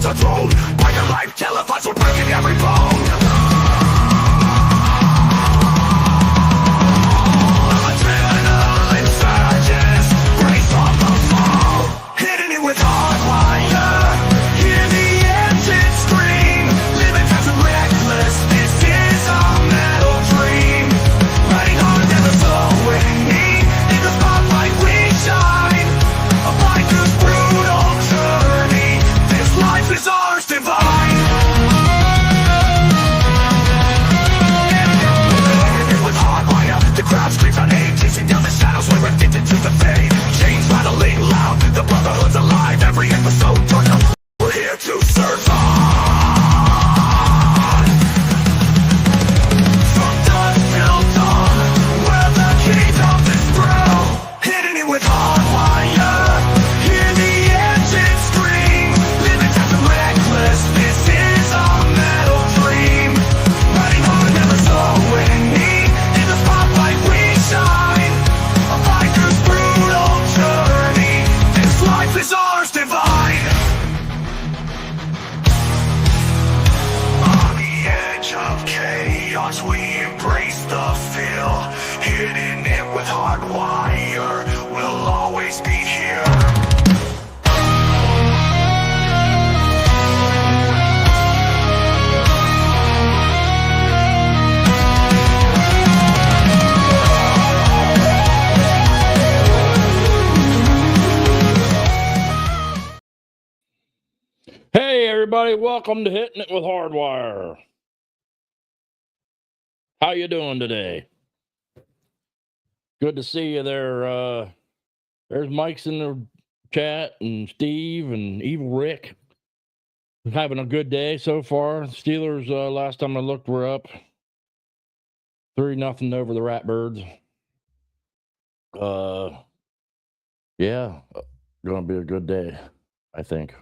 holds a throne. By your life televised, we're breaking every bone. Adrenaline insurgents, brace on the fall. Hitting it with HardWire. Hear the engine scream. Living fast and reckless, this is our metal dream. Riding hard, never slowing. In the spotlight we shine. A biker's brutal journey. This life is ours divine. With HardWire, the crowd screams our name. Chasing down the shadows, we're addicted to the fame. Chains rattling loud, the brotherhood's alive. Every episode turns up, we're here to survive. From dusk till dawn, we're the kingdom is through. Hitting it with HardWire. Hear the engine scream. Living fast and reckless, this is our metal dream. Riding hard, never slowing. In the spotlight we shine. A biker's brutal journey. This life is ours divine. On the edge of chaos, we embrace the feel. Hitting it with HardWire. We'll always be here. Hey everybody, welcome to Hittin It with HardWire. How you doing today? Good to see you there. There's Mike's in the chat, and Steve and Evil Rick. Having a good day so far. Steelers, last time I looked, were up 3-0 over the Ratbirds. Yeah, gonna be a good day, I think.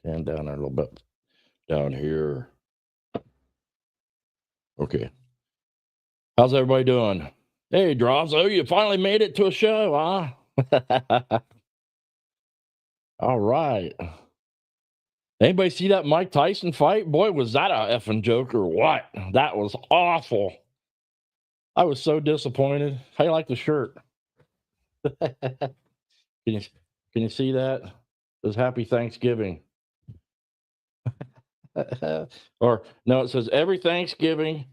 Stand down there a little bit. Down here. Okay. How's everybody doing? Hey, Drops. Oh, you finally made it to a show, huh? All right. Anybody see that Mike Tyson fight? Boy, was that a effing joke or what? That was awful. I was so disappointed. How you like the shirt? Can you see that? It says Happy Thanksgiving. Or no, it says every Thanksgiving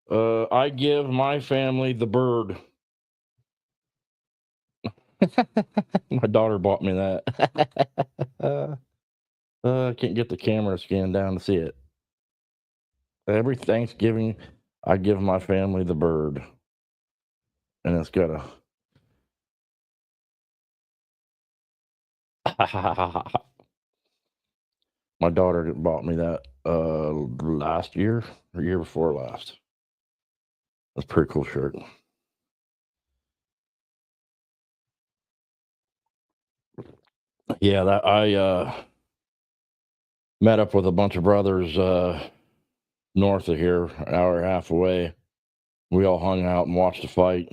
I give my family the bird. My daughter bought me that. I can't get the camera scan down to see it. Every Thanksgiving I give my family the bird. And it's got a my daughter bought me that last year or year before last. That's a pretty cool shirt. Yeah, that I met up with a bunch of brothers north of here, an hour and a half away. We all hung out and watched the fight.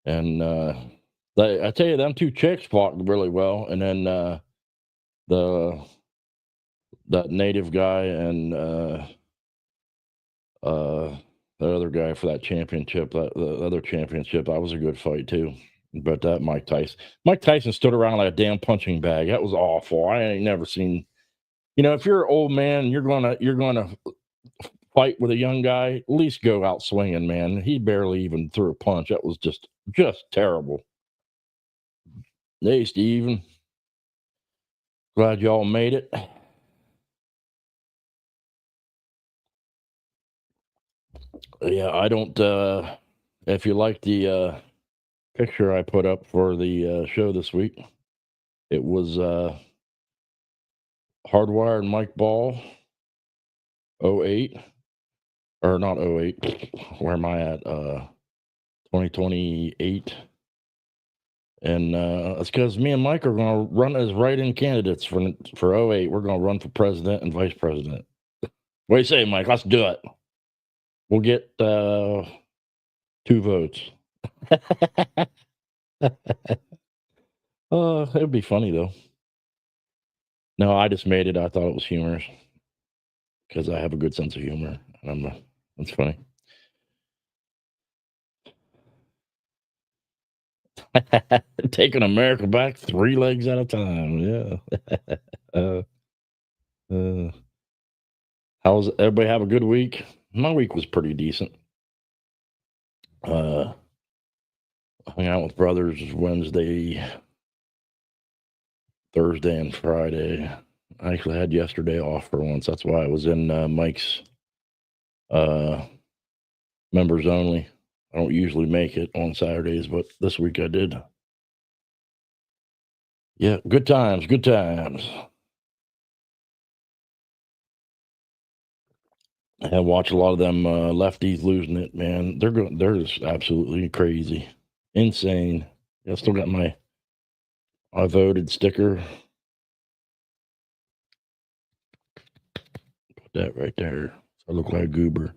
And I tell you, them two chicks fought really well. And then that native guy and the other guy for that championship, the other championship, that was a good fight too. But that Mike Tyson stood around like a damn punching bag. That was awful. I ain't never seen. You know, if you're an old man and you're gonna fight with a young guy, at least go out swinging, man. He barely even threw a punch. That was just terrible. Hey, Steven. Glad y'all made it. Yeah, I don't. If you like the picture I put up for the show this week, it was HardWire and Mike Ball, 08, or not 08. Where am I at? 2028. And it's because me and Mike are going to run as write-in candidates for 08. We're going to run for president and vice president. What do you say, Mike? Let's do it. We'll get 2 votes. It'd be funny, though. No, I just made it. I thought it was humorous because I have a good sense of humor, and that's funny. Taking America back 3 legs at a time. Yeah. uh, uh, how's everybody have a good week? My week was pretty decent. Hung out with brothers Wednesday, Thursday, and Friday. I actually had yesterday off for once. That's why I was in Mike's members only. I don't usually make it on Saturdays, but this week I did. Yeah, good times, good times. I watch a lot of them lefties losing it, man. They're just absolutely crazy, insane. I still got my I voted sticker. Put that right there. So I look like a goober.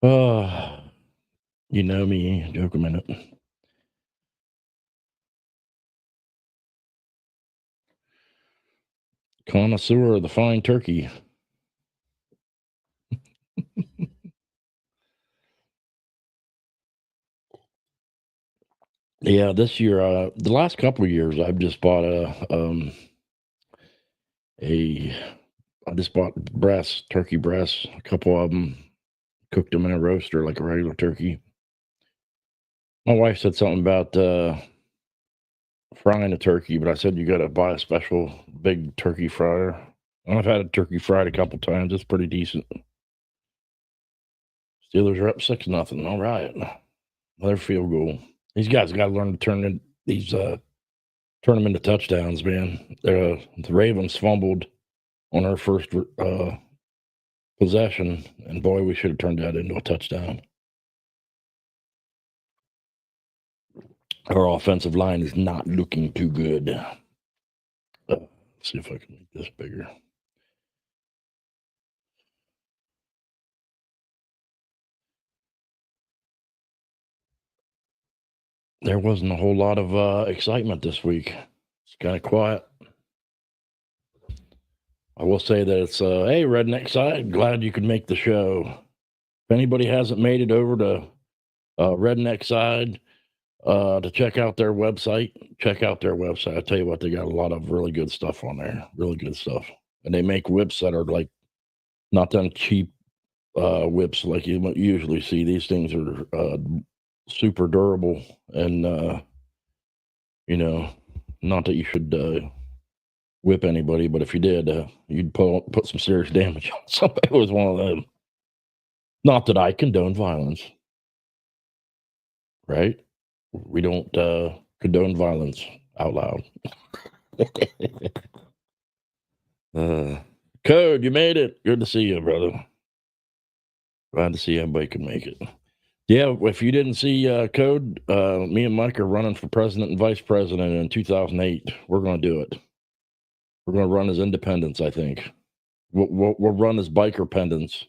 Oh, you know me. Joke a minute. Connoisseur of the fine turkey. Yeah, this year, the last couple of years, I've just bought a I just bought breasts, turkey breasts, a couple of them, cooked them in a roaster like a regular turkey. My wife said something about frying a turkey, but I said you got to buy a special big turkey fryer. And I've had a turkey fried a couple times. It's pretty decent. Steelers are up 6-0. All right, another field goal. These guys got to learn to turn them into touchdowns, man. The Ravens fumbled on our first possession, and boy, we should have turned that into a touchdown. Our offensive line is not looking too good. Let's see if I can make this bigger. There wasn't a whole lot of excitement this week. It's kind of quiet. I will say that it's hey, Redneck Side, glad you could make the show. If anybody hasn't made it over to Redneck Side to check out their website, check out their website. I tell you what, they got a lot of really good stuff on there, really good stuff. And they make whips that are like not them cheap whips like you usually see. These things are super durable and, not that you should whip anybody, but if you did, you'd put some serious damage on somebody who was one of them. Not that I condone violence, right? We don't condone violence out loud. Code, you made it. Good to see you, brother. Glad to see everybody can make it. Yeah, if you didn't see Code, me and Mike are running for president and vice president in 2008. We're going to do it. We're going to run as independents, I think. We'll run as biker pendants.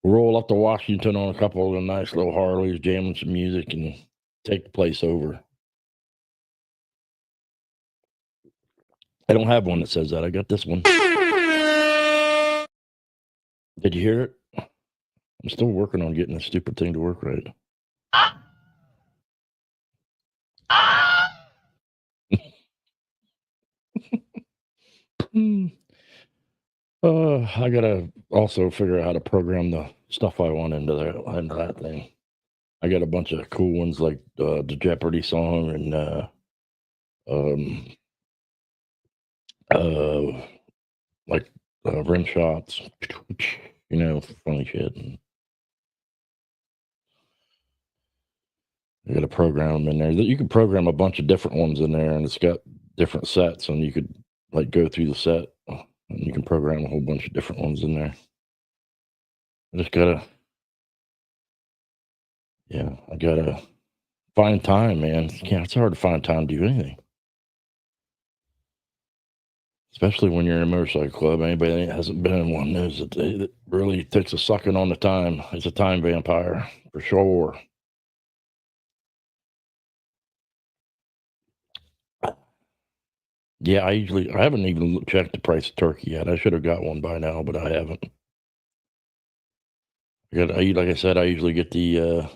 Roll up to Washington on a couple of the nice little Harleys, jamming some music, and take the place over. I don't have one that says that. I got this one. Did you hear it? I'm still working on getting this stupid thing to work right. I gotta also figure out how to program the stuff I want into that thing. I got a bunch of cool ones like the Jeopardy song and like rim shots, funny shit. And I got to program them in there. You can program a bunch of different ones in there, and it's got different sets, and you could like go through the set, and you can program a whole bunch of different ones in there. I just gotta, I gotta find time, man. It's hard to find time to do anything. Especially when you're in a motorcycle club. Anybody that hasn't been in one knows that it really takes a sucking on the time. It's a time vampire, for sure. Yeah, I haven't even checked the price of turkey yet. I should have got one by now, but I haven't. Like I said, I usually get the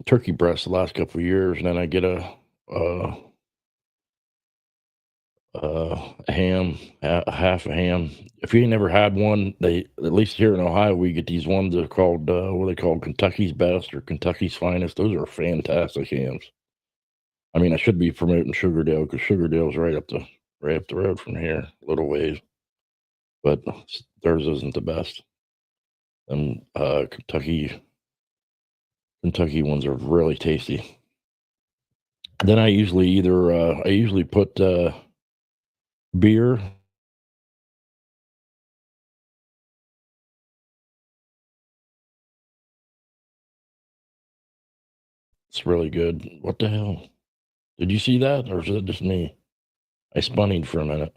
turkey breast the last couple of years, and then I get uh, a ham, a half a ham. If you ain't never had one, they at least here in Ohio we get these ones that are called what are they called, Kentucky's Best or Kentucky's Finest. Those are fantastic hams. I mean, I should be promoting Sugardale because Sugardale's right up the road from here, a little ways, but theirs isn't the best. And Kentucky ones are really tasty. Then I usually put beer. It's really good. What the hell? Did you see that, or is it just me? I spun for a minute,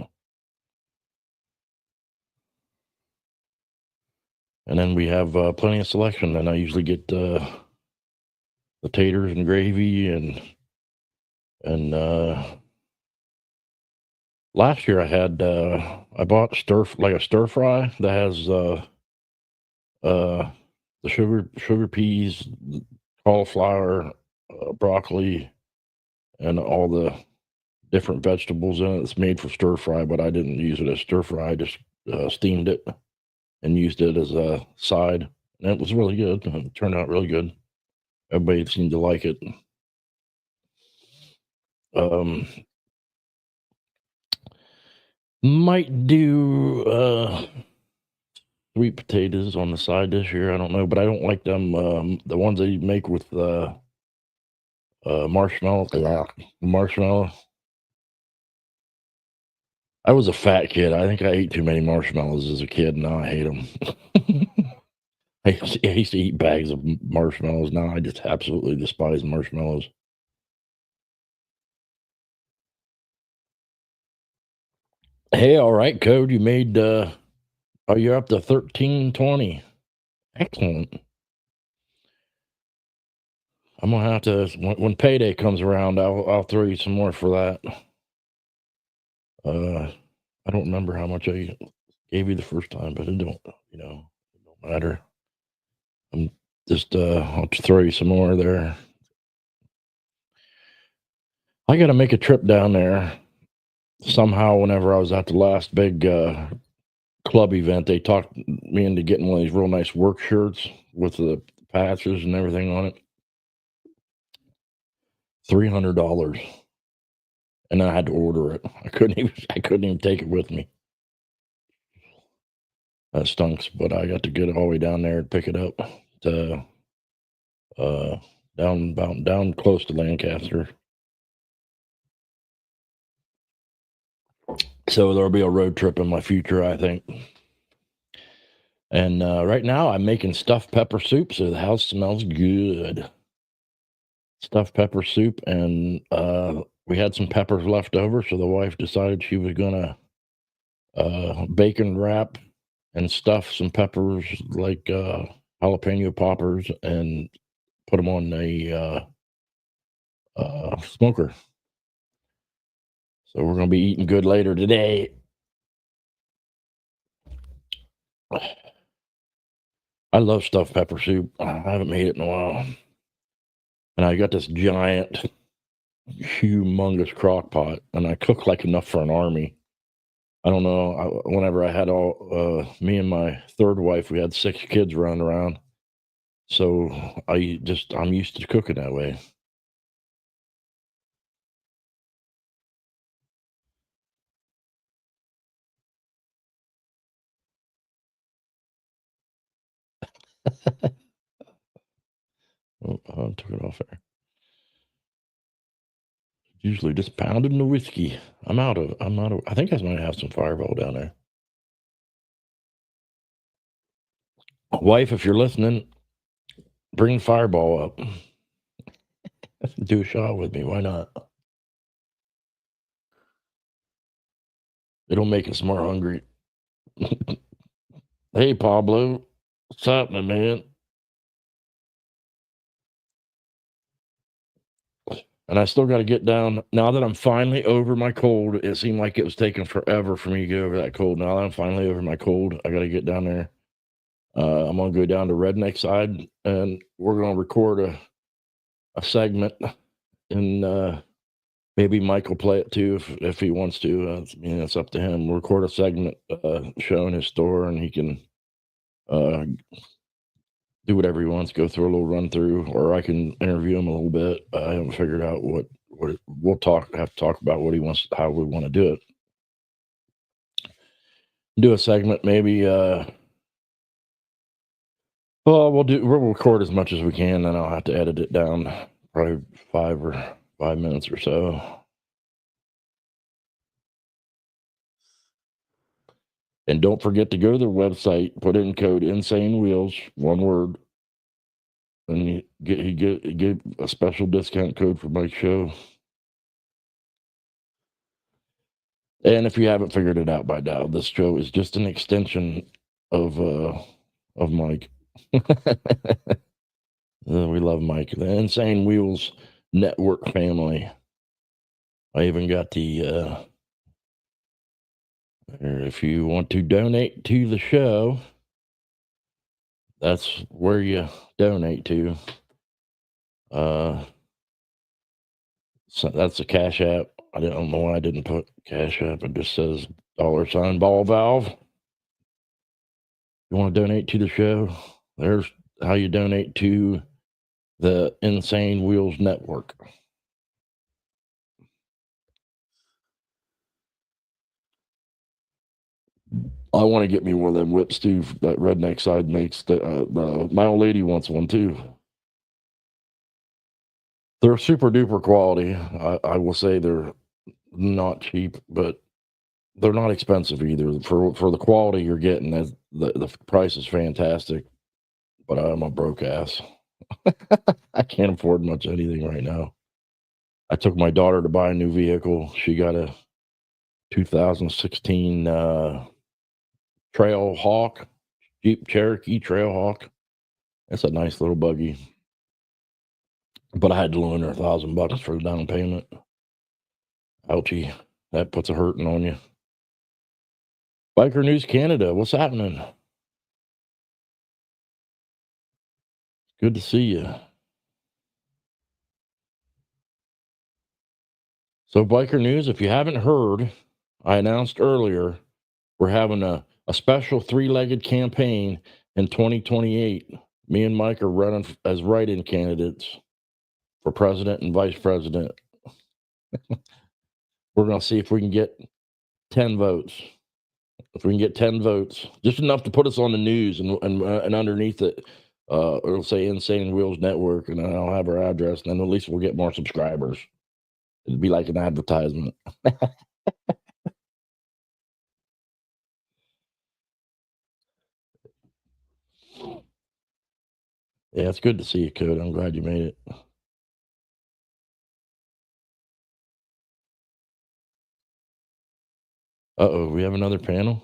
and then we have plenty of selection. And I usually get the taters and gravy, and last year I bought a stir fry that has uh, the sugar peas, cauliflower, broccoli, and all the different vegetables in it. It's made for stir fry, but I didn't use it as stir fry. I just steamed it and used it as a side, and it was really good. It turned out really good. Everybody seemed to like it. Um, might do sweet potatoes on the side this year. I don't know, but I don't like them. The ones that you make with marshmallow. Yeah, marshmallow. I was a fat kid. I think I ate too many marshmallows as a kid. Now I hate them. I used to eat bags of marshmallows. Now I just absolutely despise marshmallows. Hey, all right, Code. You made. Oh, you're up to 1320. Excellent. I'm gonna have to when payday comes around. I'll throw you some more for that. I don't remember how much I gave you the first time, but it don't matter. I'm just I'll throw you some more there. I got to make a trip down there somehow. Whenever I was at the last big club event, they talked me into getting one of these real nice work shirts with the patches and everything on it. $300, and I had to order it. I couldn't even take it with me. That stunks, but I got to get it all the way down there and pick it up to uh down close to Lancaster. So there'll be a road trip in my future, I think. And right now I'm making stuffed pepper soup, so the house smells good. Stuffed pepper soup, and we had some peppers left over, so the wife decided she was gonna bacon wrap and stuff some peppers like jalapeno poppers and put them on a smoker. So we're gonna be eating good later today. I love stuffed pepper soup. I haven't made it in a while, and I got this giant, humongous crock pot, and I cook like enough for an army. I don't know. Whenever I had me and my third wife, we had 6 kids running around. So I'm used to cooking that way. Oh, I took it off there. Usually just pounding the whiskey. I'm out of, I think I might have some Fireball down there. Wife, if you're listening, bring Fireball up. Do a shot with me. Why not? It'll make us more hungry. Hey, Pablo. What's happening, man? And I still got to get down. Now that I'm finally over my cold, it seemed like it was taking forever for me to get over that cold. Now that I'm finally over my cold, I got to get down there. I'm going to go down to Redneck Side, and we're going to record a segment, and maybe Mike will play it too if he wants to. It's up to him. We'll record a segment showing his store, and he can do whatever he wants, go through a little run through, or I can interview him a little bit. I haven't figured out what we'll have to talk about what he wants, how we want to do it. Do a segment, maybe. We'll record as much as we can, and I'll have to edit it down, probably 5 minutes or so. And don't forget to go to their website, put in code Insane Wheels, one word, and you get a special discount code for Mike's show. And if you haven't figured it out by now, this show is just an extension of Mike. We love Mike. The Insane Wheels Network family. I even got the if you want to donate to the show, that's where you donate to. So that's a Cash App. I don't know why I didn't put Cash App. It just says $ ball valve. You want to donate to the show? There's how you donate to the Insane Wheels Network. I want to get me one of them whips too. That Redneck Side makes. My old lady wants one too. They're super duper quality. I will say they're not cheap, but they're not expensive either. For the quality you're getting, the price is fantastic. But I'm a broke ass. I can't afford much anything right now. I took my daughter to buy a new vehicle. She got a 2016 Trail Hawk, Jeep Cherokee Trail Hawk. That's a nice little buggy. But I had to loan her $1,000 for the down payment. Ouchie. That puts a hurting on you. Biker News Canada, what's happening? Good to see you. So, Biker News, if you haven't heard, I announced earlier we're having a special 3-legged campaign in 2028. Me and Mike are running as write-in candidates for president and vice president. We're going to see if we can get 10 votes. If we can get 10 votes, just enough to put us on the news, and underneath it, it'll say Insane Wheels Network, and then I'll have our address, and then at least we'll get more subscribers. It'd be like an advertisement. Yeah, it's good to see you, Code. I'm glad you made it. Uh-oh, we have another panel?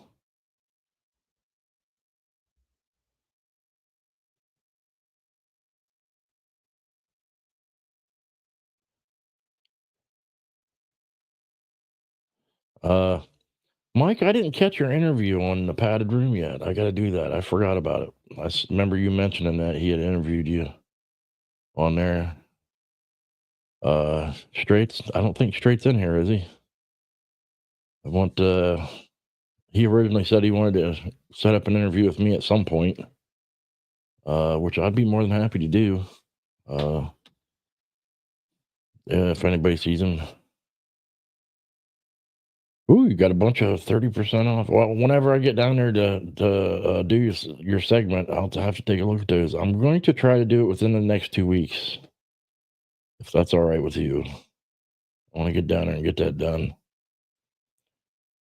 Mike, I didn't catch your interview on the padded room yet. I got to do that. I forgot about it. I remember you mentioning that he had interviewed you on there. Straight's, I don't think Straight's in here, is he? He originally said he wanted to set up an interview with me at some point, which I'd be more than happy to do. If anybody sees him. Ooh, you got a bunch of 30% off. Well, whenever I get down there to do your segment, I'll have to take a look at those. I'm going to try to do it within the next 2 weeks, if that's all right with you. I want to get down there and get that done.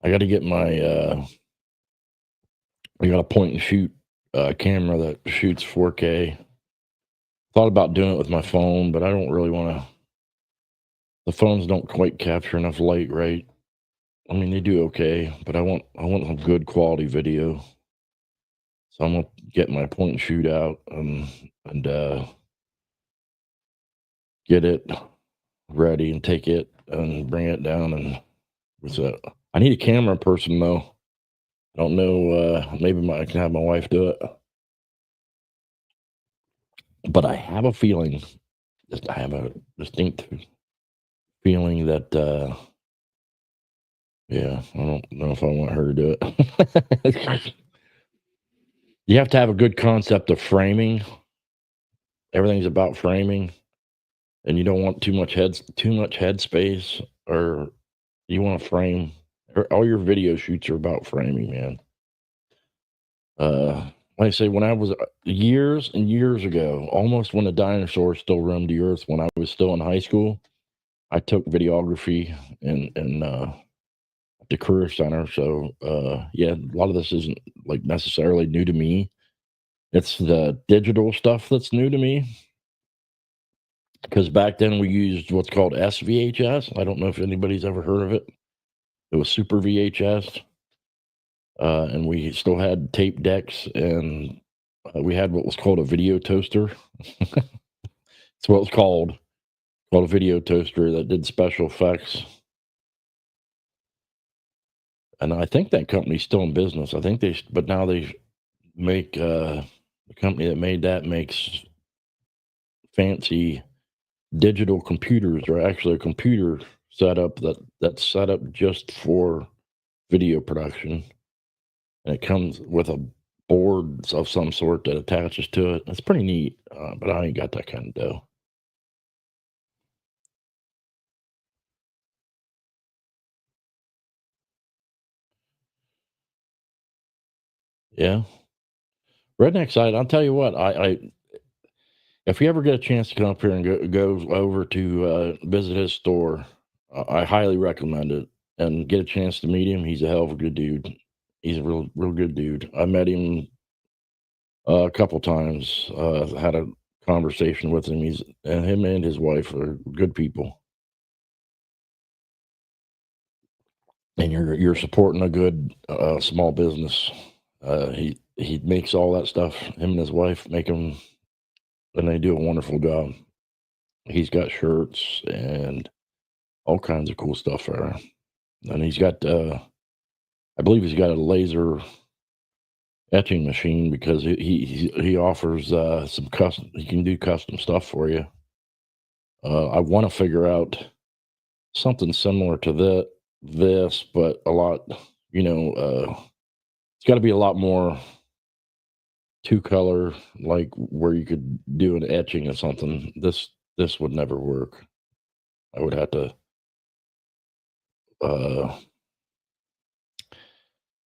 I got to get my I got a point and shoot camera that shoots 4K. Thought about doing it with my phone, but I don't really want to. The phones don't quite capture enough light, right? I mean, they do okay, but I want some good quality video. So I'm gonna get my point and shoot out and get it ready and take it and bring it down. And so I need a camera person though. I don't know. Maybe I can have my wife do it, but I have a feeling. I have a distinct feeling that. Yeah, I don't know if I want her to do it. You have to have a good concept of framing. Everything's about framing, and you don't want too much head space, or you want to frame. All your video shoots are about framing, man. Like I say, when I was years and years ago, almost when the dinosaurs still roamed the earth, when I was still in high school, I took videography and the career center. So yeah, a lot of this isn't like necessarily new to me. It's the digital stuff that's new to me. Because back then we used what's called SVHS. I don't know if anybody's ever heard of it. It was Super VHS, and we still had tape decks, and we had what was called a video toaster. That's what it was called a video toaster that did special effects. And I think that company's still in business. I think but now they make the company that made that makes fancy digital computers, or actually a computer setup that's set up just for video production, and it comes with a board of some sort that attaches to it. It's pretty neat, but I ain't got that kind of dough. Yeah, redneck side. I'll tell you what. I if you ever get a chance to come up here and go over to visit his store, I highly recommend it, and get a chance to meet him. He's a hell of a good dude. He's a real good dude. I met him a couple times. Had a conversation with him. Him and his wife are good people, and you're supporting a good small business. He makes all that stuff. Him and his wife make them, and they do a wonderful job. He's got shirts and all kinds of cool stuff there, and he's got I believe he's got a laser etching machine, because he offers some custom. He can do custom stuff for you. I want to figure out something similar to this, but a lot. It's got to be a lot more two color, like where you could do an etching or something. This would never work. I would have to uh,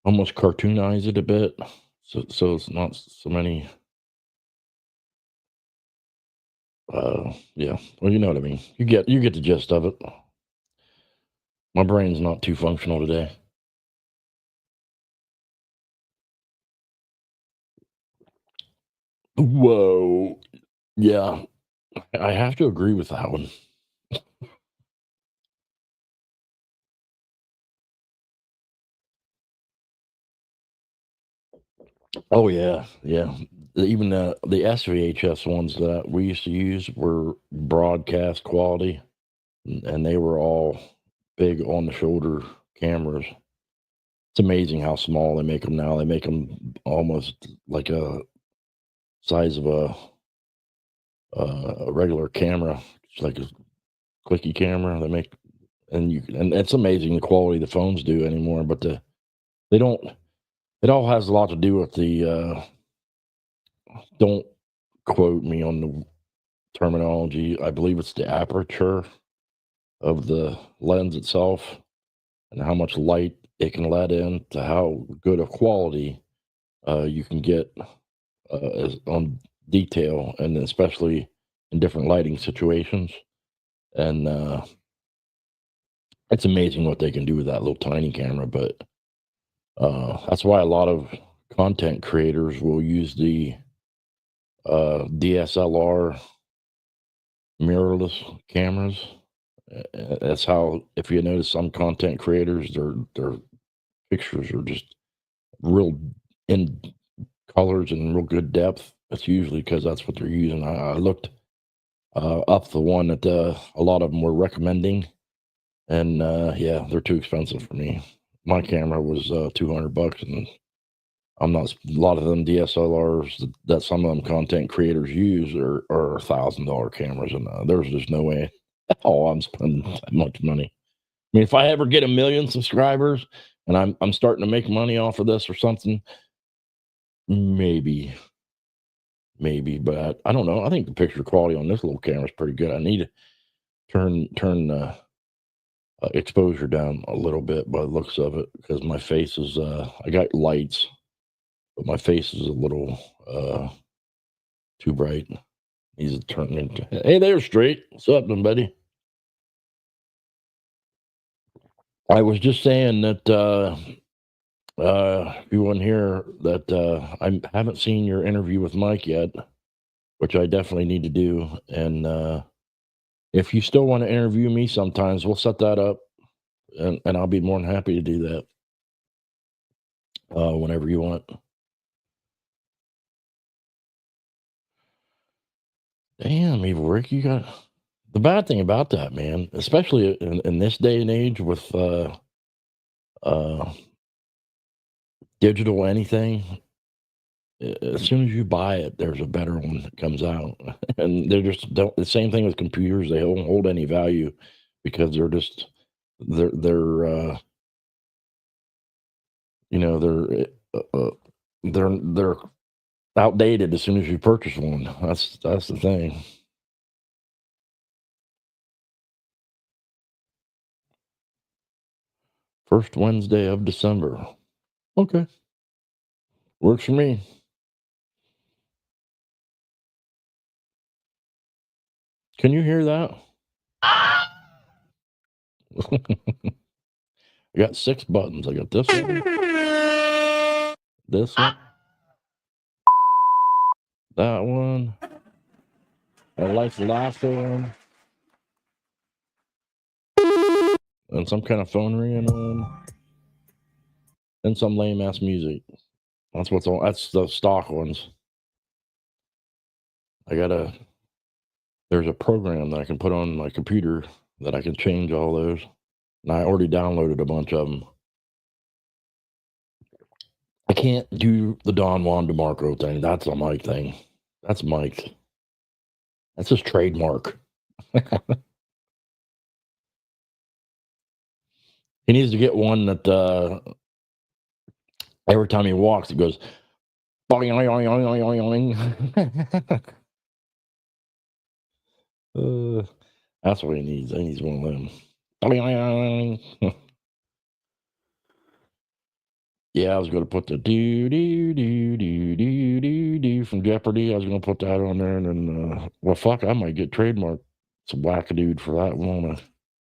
almost cartoonize it a bit, so it's not so many. Yeah, well, you know what I mean. You get the gist of it. My brain's not too functional today. Whoa, yeah, I have to agree with that one. Oh yeah, yeah. Even the SVHS ones that we used to use were broadcast quality, and they were all big on the shoulder cameras. It's amazing how small they make them now. They make them almost like a size of a regular camera. It's like a clicky camera. They make, and it's amazing the quality the phones do anymore. But they don't. It all has a lot to do with the. Don't quote me on the terminology. I believe it's the aperture of the lens itself, and how much light it can let in, to how good of quality you can get on detail, and especially in different lighting situations. And it's amazing what they can do with that little tiny camera. But that's why a lot of content creators will use the DSLR mirrorless cameras. That's how, if you notice, some content creators, their pictures are just real in colors and real good depth. That's usually because that's what they're using. up the one that a lot of them were recommending, and yeah, they're too expensive for me. My camera was $200, and I'm not. A lot of them DSLRs that some of them content creators use are $1,000 cameras, and there's just no way. Oh, I'm spending that much money. I mean, if I ever get 1 million subscribers and I'm starting to make money off of this or something, maybe, but I don't know. I think the picture quality on this little camera is pretty good. I need to turn exposure down a little bit by the looks of it, because my face is I got lights, but my face is a little too bright. Needs to turn into. Hey there, straight. What's up, then, buddy? I was just saying that if you wasn't here, that I haven't seen your interview with Mike yet, which I definitely need to do. And if you still want to interview me sometimes, we'll set that up, and I'll be more than happy to do that whenever you want. Damn, Evil Rick, you got the bad thing about that, man, especially in this day and age with uh, digital anything. As soon as you buy it, there's a better one that comes out, and they're just don't. The same thing with computers; they don't hold any value because they're you know they're outdated as soon as you purchase one. That's the thing. First Wednesday of December. Okay, works for me. Can you hear that? I got 6 buttons. I got this one, that one. I like the last one, and some kind of phone ringing on, and some lame ass music. That's what's on. That's the stock ones. I gotta. There's a program that I can put on my computer that I can change all those, and I already downloaded a bunch of them. I can't do the Don Juan DeMarco thing. That's a Mike thing. That's Mike. That's his trademark. He needs to get one that every time he walks, it goes. Boing, boing, boing, boing, boing. That's what he needs. He needs one of them. Boing, boing, boing. Yeah, I was going to put the do do do do do do do from Jeopardy. I was going to put that on there, and then well, fuck, I might get trademarked. Some wackadude for that one,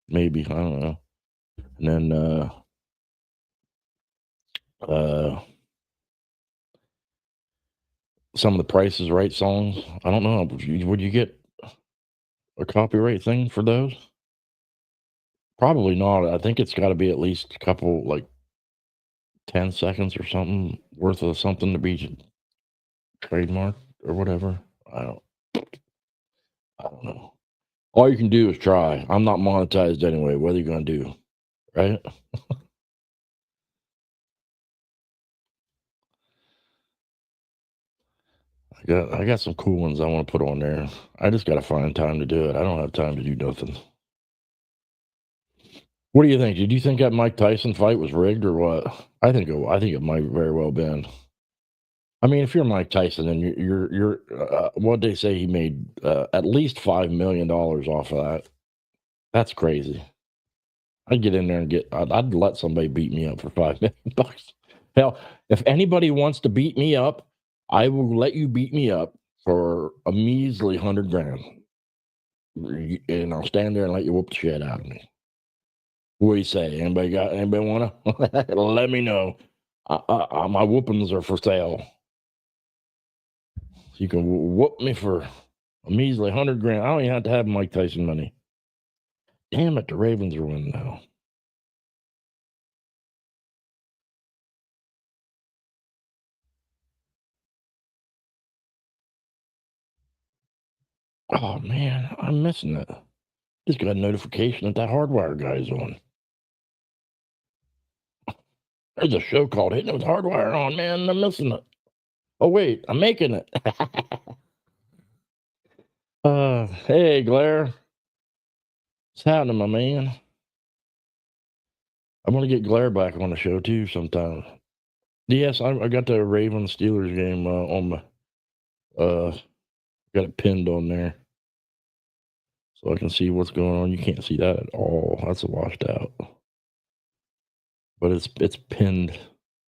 maybe, I don't know. And then uh, some of the Price is Right songs. I don't know. Would you get a copyright thing for those? Probably not. I think it's got to be at least a couple, like 10 seconds or something worth of something to be trademarked or whatever. I don't. I don't know. All you can do is try. I'm not monetized anyway. What are you going to do? Right? I got some cool ones I want to put on there. I just got to find time to do it. I don't have time to do nothing. What do you think? Did you think that Mike Tyson fight was rigged or what? I think it might very well been. I mean, if you're Mike Tyson and you're what they say he made at least $5 million off of that. That's crazy. I'd get in there and I'd let somebody beat me up for $5 million. Hell, if anybody wants to beat me up, I will let you beat me up for a measly 100 grand. And I'll stand there and let you whoop the shit out of me. What do you say? Anybody wanna? Let me know. My whoopings are for sale. You can whoop me for a measly 100 grand. I don't even have to have Mike Tyson money. Damn it, the Ravens are winning now. Oh man, I'm missing it. Just got a notification that HardWire guy's on. There's a show called Hittin It with HardWire on, man. I'm missing it. Oh wait, I'm making it. Hey Glare, what's happening, my man? I want to get Glare back on the show too sometime. Yes, I got the Ravens Steelers game on my got it pinned on there, so I can see what's going on. You can't see that at all. That's washed out, but it's pinned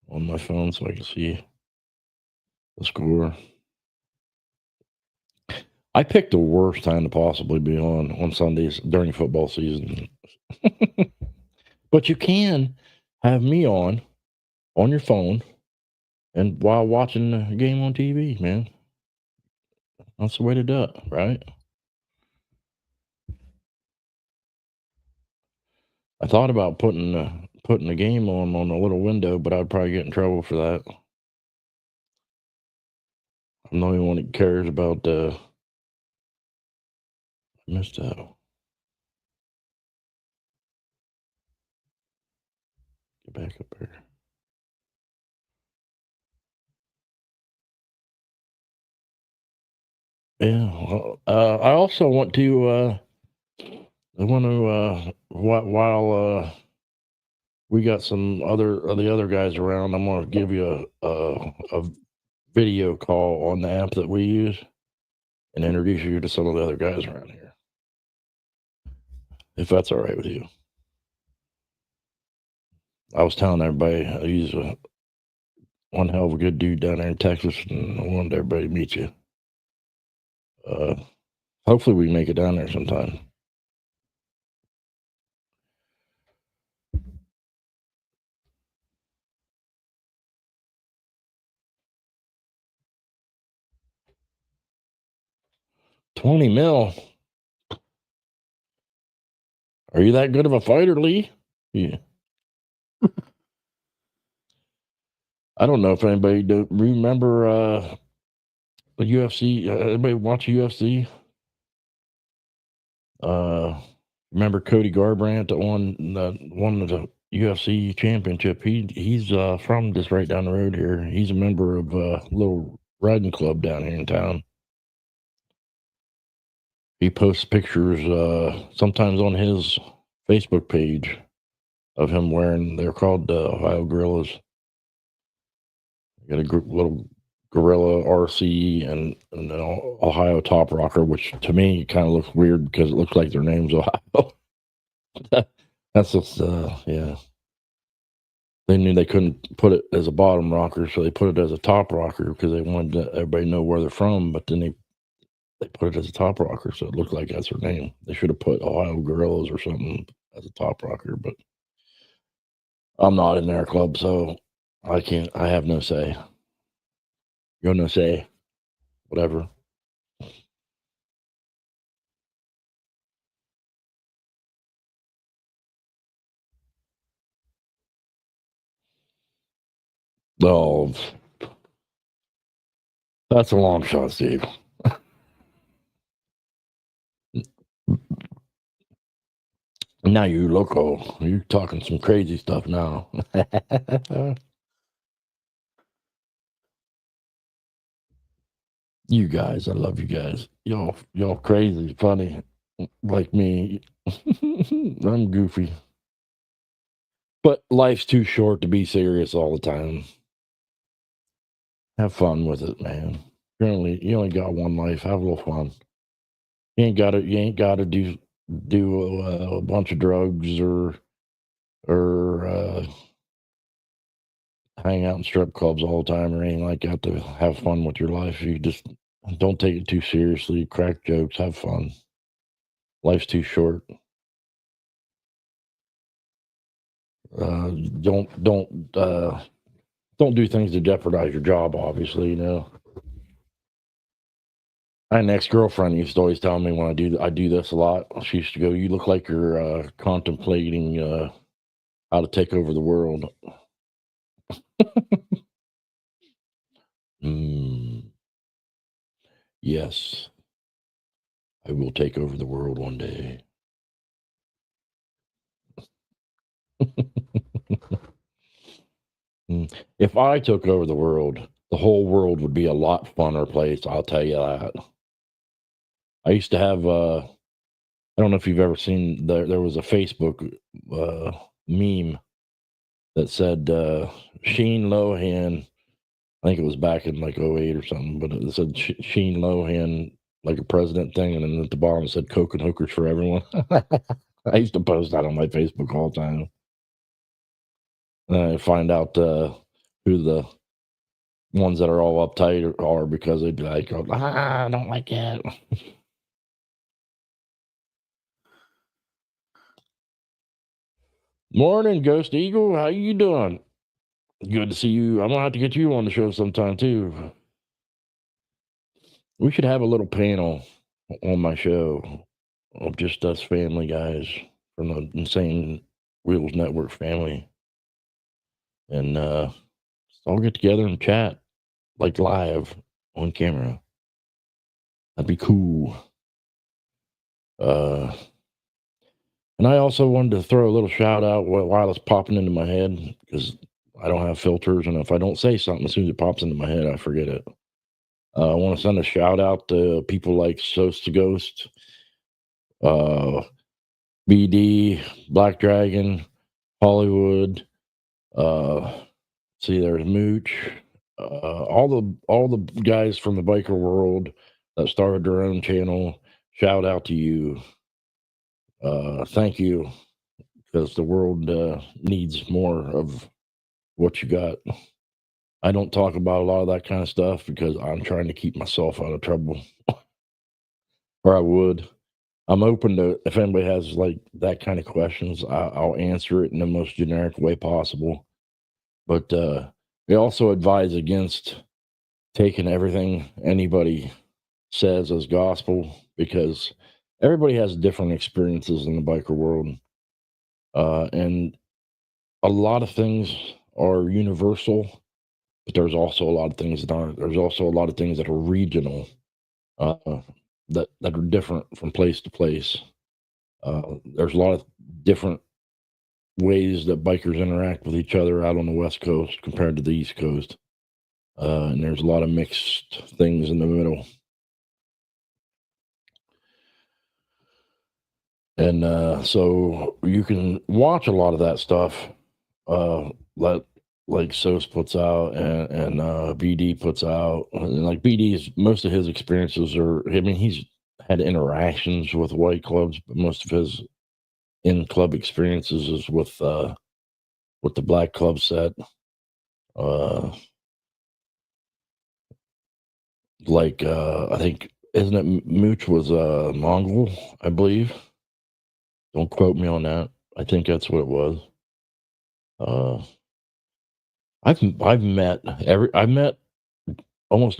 on my phone so I can see the score. I picked the worst time to possibly be on Sundays during football season. But you can have me on your phone and while watching the game on TV, man. That's the way to do it, right? I thought about putting the game on a little window, but I'd probably get in trouble for that. I'm the only one that cares about missed out. Get back up here. Yeah. Well, I also want to. While we got some the other guys around, I'm gonna give you a video call on the app that we use and introduce you to some of the other guys around here, if that's all right with you. I was telling everybody he's one hell of a good dude down there in Texas, and I wanted everybody to meet you. Hopefully, we can make it down there sometime. $20 million. Are you that good of a fighter, Lee? Yeah. I don't know if anybody remember the UFC. Anybody watch UFC? Remember Cody Garbrandt that won the UFC championship? He's from just right down the road here. He's a member of a little riding club down here in town. He posts pictures sometimes on his Facebook page of him wearing. They're called Ohio Gorillas. Got a little Gorilla RC and an Ohio Top Rocker, which to me kind of looks weird because it looks like their name's Ohio. That's just yeah. They knew they couldn't put it as a bottom rocker, so they put it as a top rocker because they wanted to, everybody to know where they're from. But then they put it as a top rocker, so it looked like that's their name. They should have put Ohio Gorillas or something as a top rocker, but I'm not in their club, so I can't. I have no say. You're no say. Whatever. Oh, that's a long shot, Steve. Now you loco. You're talking some crazy stuff now. You guys, I love you guys. Y'all crazy, funny, like me. I'm goofy. But life's too short to be serious all the time. Have fun with it, man. You only got one life. Have a little fun. You ain't gotta do a bunch of drugs or hang out in strip clubs all the time or anything like that to have fun with your life. You just don't take it too seriously. Crack jokes. Have fun. Life's too short. Uh, don't do things to jeopardize your job. Obviously, you know. I had an ex-girlfriend used to always tell me when I do this a lot. She used to go, "You look like you're contemplating how to take over the world." Mm, yes. I will take over the world one day. If I took over the world, the whole world would be a lot funner place. I'll tell you that. I used to have. I don't know if you've ever seen. There was a Facebook meme that said Sheen Lohan. I think it was back in like '08 or something, but it said Sheen Lohan, like a president thing, and then at the bottom it said Coke and hookers for everyone. I used to post that on my Facebook all the time. Find out who the ones that are all uptight are because they'd be like, I don't like it. Morning, Ghost Eagle. How you doing? Good to see you. I'm gonna have to get you on the show sometime too. We should have a little panel on my show of just us family guys from the Insane Wheels Network family, and all get together and chat like live on camera. That'd be cool. And I also wanted to throw a little shout out while it's popping into my head because I don't have filters, and if I don't say something, as soon as it pops into my head, I forget it. I want to send a shout out to people like Sos to Ghost, BD, Black Dragon, Hollywood. See, there's Mooch. All the guys from the biker world that started their own channel. Shout out to you. Thank you, because the world needs more of what you got. I don't talk about a lot of that kind of stuff because I'm trying to keep myself out of trouble, or I would. I'm open to if anybody has like that kind of questions, I'll answer it in the most generic way possible. But we also advise against taking everything anybody says as gospel because everybody has different experiences in the biker world, and a lot of things are universal, but there's also a lot of things that aren't. There's also a lot of things that are regional, that are different from place to place. There's a lot of different ways that bikers interact with each other out on the West Coast compared to the East Coast, and there's a lot of mixed things in the middle. And so you can watch a lot of that stuff, like SOS puts out and BD puts out. And like BD's, most of his experiences are, I mean, he's had interactions with white clubs, but most of his in club experiences is with the black club set. I think, isn't it Mooch was Mongol, I believe. Don't quote me on that. I think that's what it was. I've met almost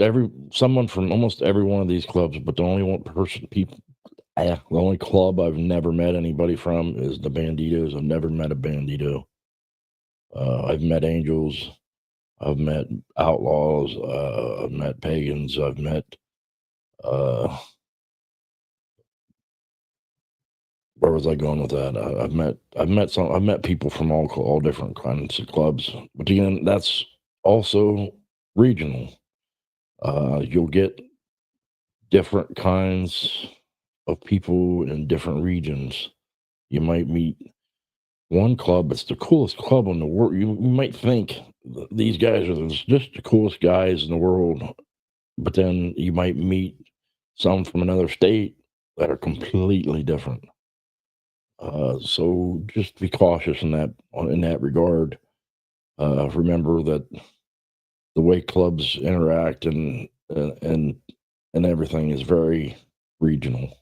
someone from almost every one of these clubs, but the only the only club I've never met anybody from is the Banditos. I've never met a Bandito. I've met Angels. I've met Outlaws. I've met Pagans. I've met where was I going with that? I've met people from all different kinds of clubs, but again, that's also regional. You'll get different kinds of people in different regions. You might meet one club, it's the coolest club in the world. You might think these guys are just the coolest guys in the world, but then you might meet some from another state that are completely different. So just be cautious in that regard. Remember that the way clubs interact and everything is very regional,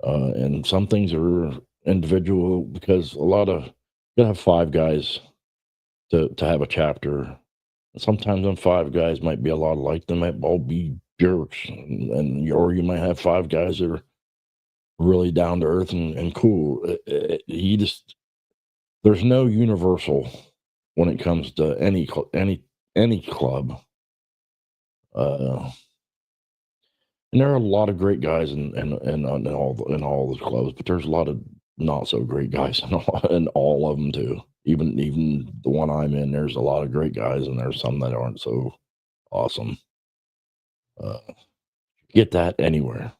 and some things are individual because you gotta have five guys to have a chapter. Sometimes them five guys might be a lot alike. They might all be jerks, or you might have five guys that are really down to earth and cool. There's no universal when it comes to any club. And there are a lot of great guys in all those clubs, but there's a lot of not so great guys in all of them too. Even the one I'm in, there's a lot of great guys, and there's some that aren't so awesome. Uh, get that anywhere.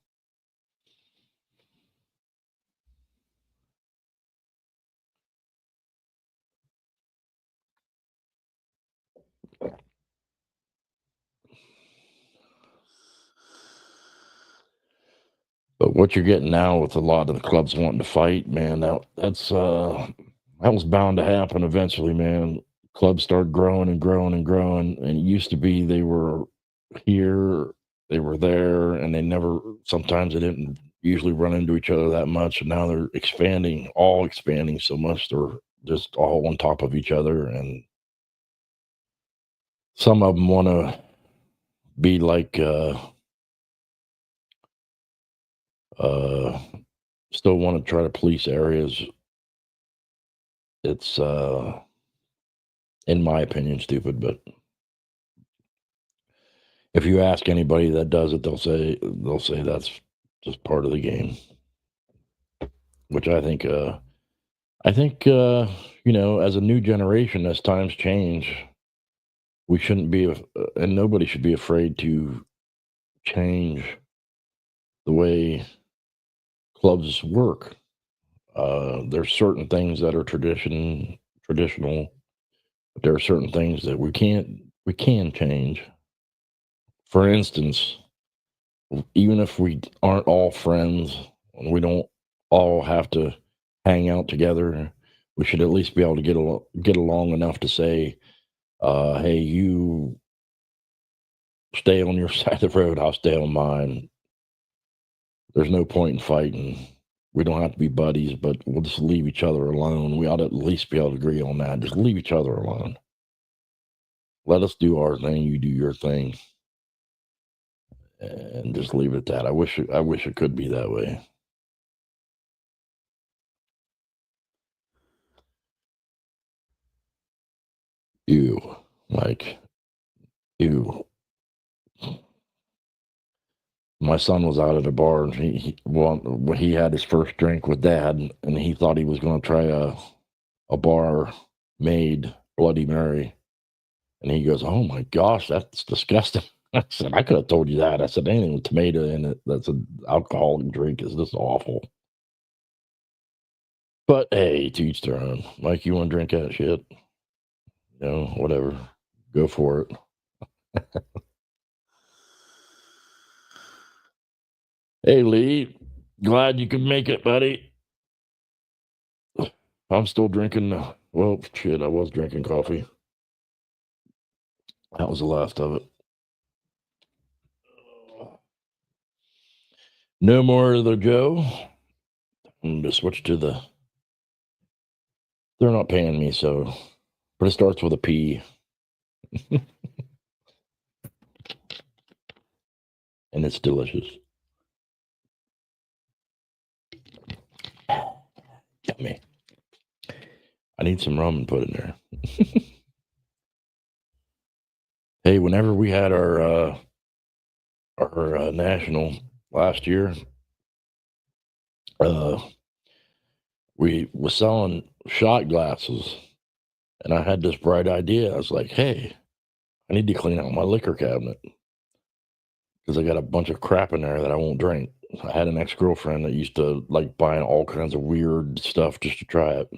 But what you're getting now with a lot of the clubs wanting to fight, man, that was bound to happen eventually, man. Clubs started growing and growing and growing, and it used to be they were here, they were there, and they never. Sometimes they didn't usually run into each other that much, and now they're all expanding so much they're just all on top of each other, and some of them want to be like. Uh, Still want to try to police areas. It's in my opinion stupid, but if you ask anybody that does it, they'll say that's just part of the game, which I think as a new generation, as times change, we shouldn't be and nobody should be afraid to change the way clubs work. There's certain things that are traditional, but there are certain things that we can change. For instance, even if we aren't all friends, we don't all have to hang out together. We should at least be able to get along enough to say, "Hey, you stay on your side of the road. I'll stay on mine. There's no point in fighting. We don't have to be buddies, but we'll just leave each other alone. We ought to at least be able to agree on that. Just leave each other alone. Let us do our thing. You do your thing, and just leave it at that." I wish it could be that way. You like you. My son was out at a bar, and when he had his first drink with dad, and he thought he was going to try a bar made Bloody Mary, and he goes, "Oh my gosh, that's disgusting." I said, "I could have told you that." I said, "Anything with tomato in it that's an alcoholic drink is just awful." But hey, to each their own. Mike, you want to drink that shit? Whatever. Go for it. Hey, Lee, glad you could make it, buddy. I'm still drinking. Well, shit, I was drinking coffee. That was the last of it. No more of the Joe. I'm going to switch to the. They're not paying me, so. But it starts with a P. And it's delicious. Yummy. I need some rum and put in there. Hey, whenever we had our national last year, uh, we was selling shot glasses, and I had this bright idea. I was like, "Hey, I need to clean out my liquor cabinet because I got a bunch of crap in there that I won't drink." I had an ex-girlfriend that used to like buying all kinds of weird stuff just to try it,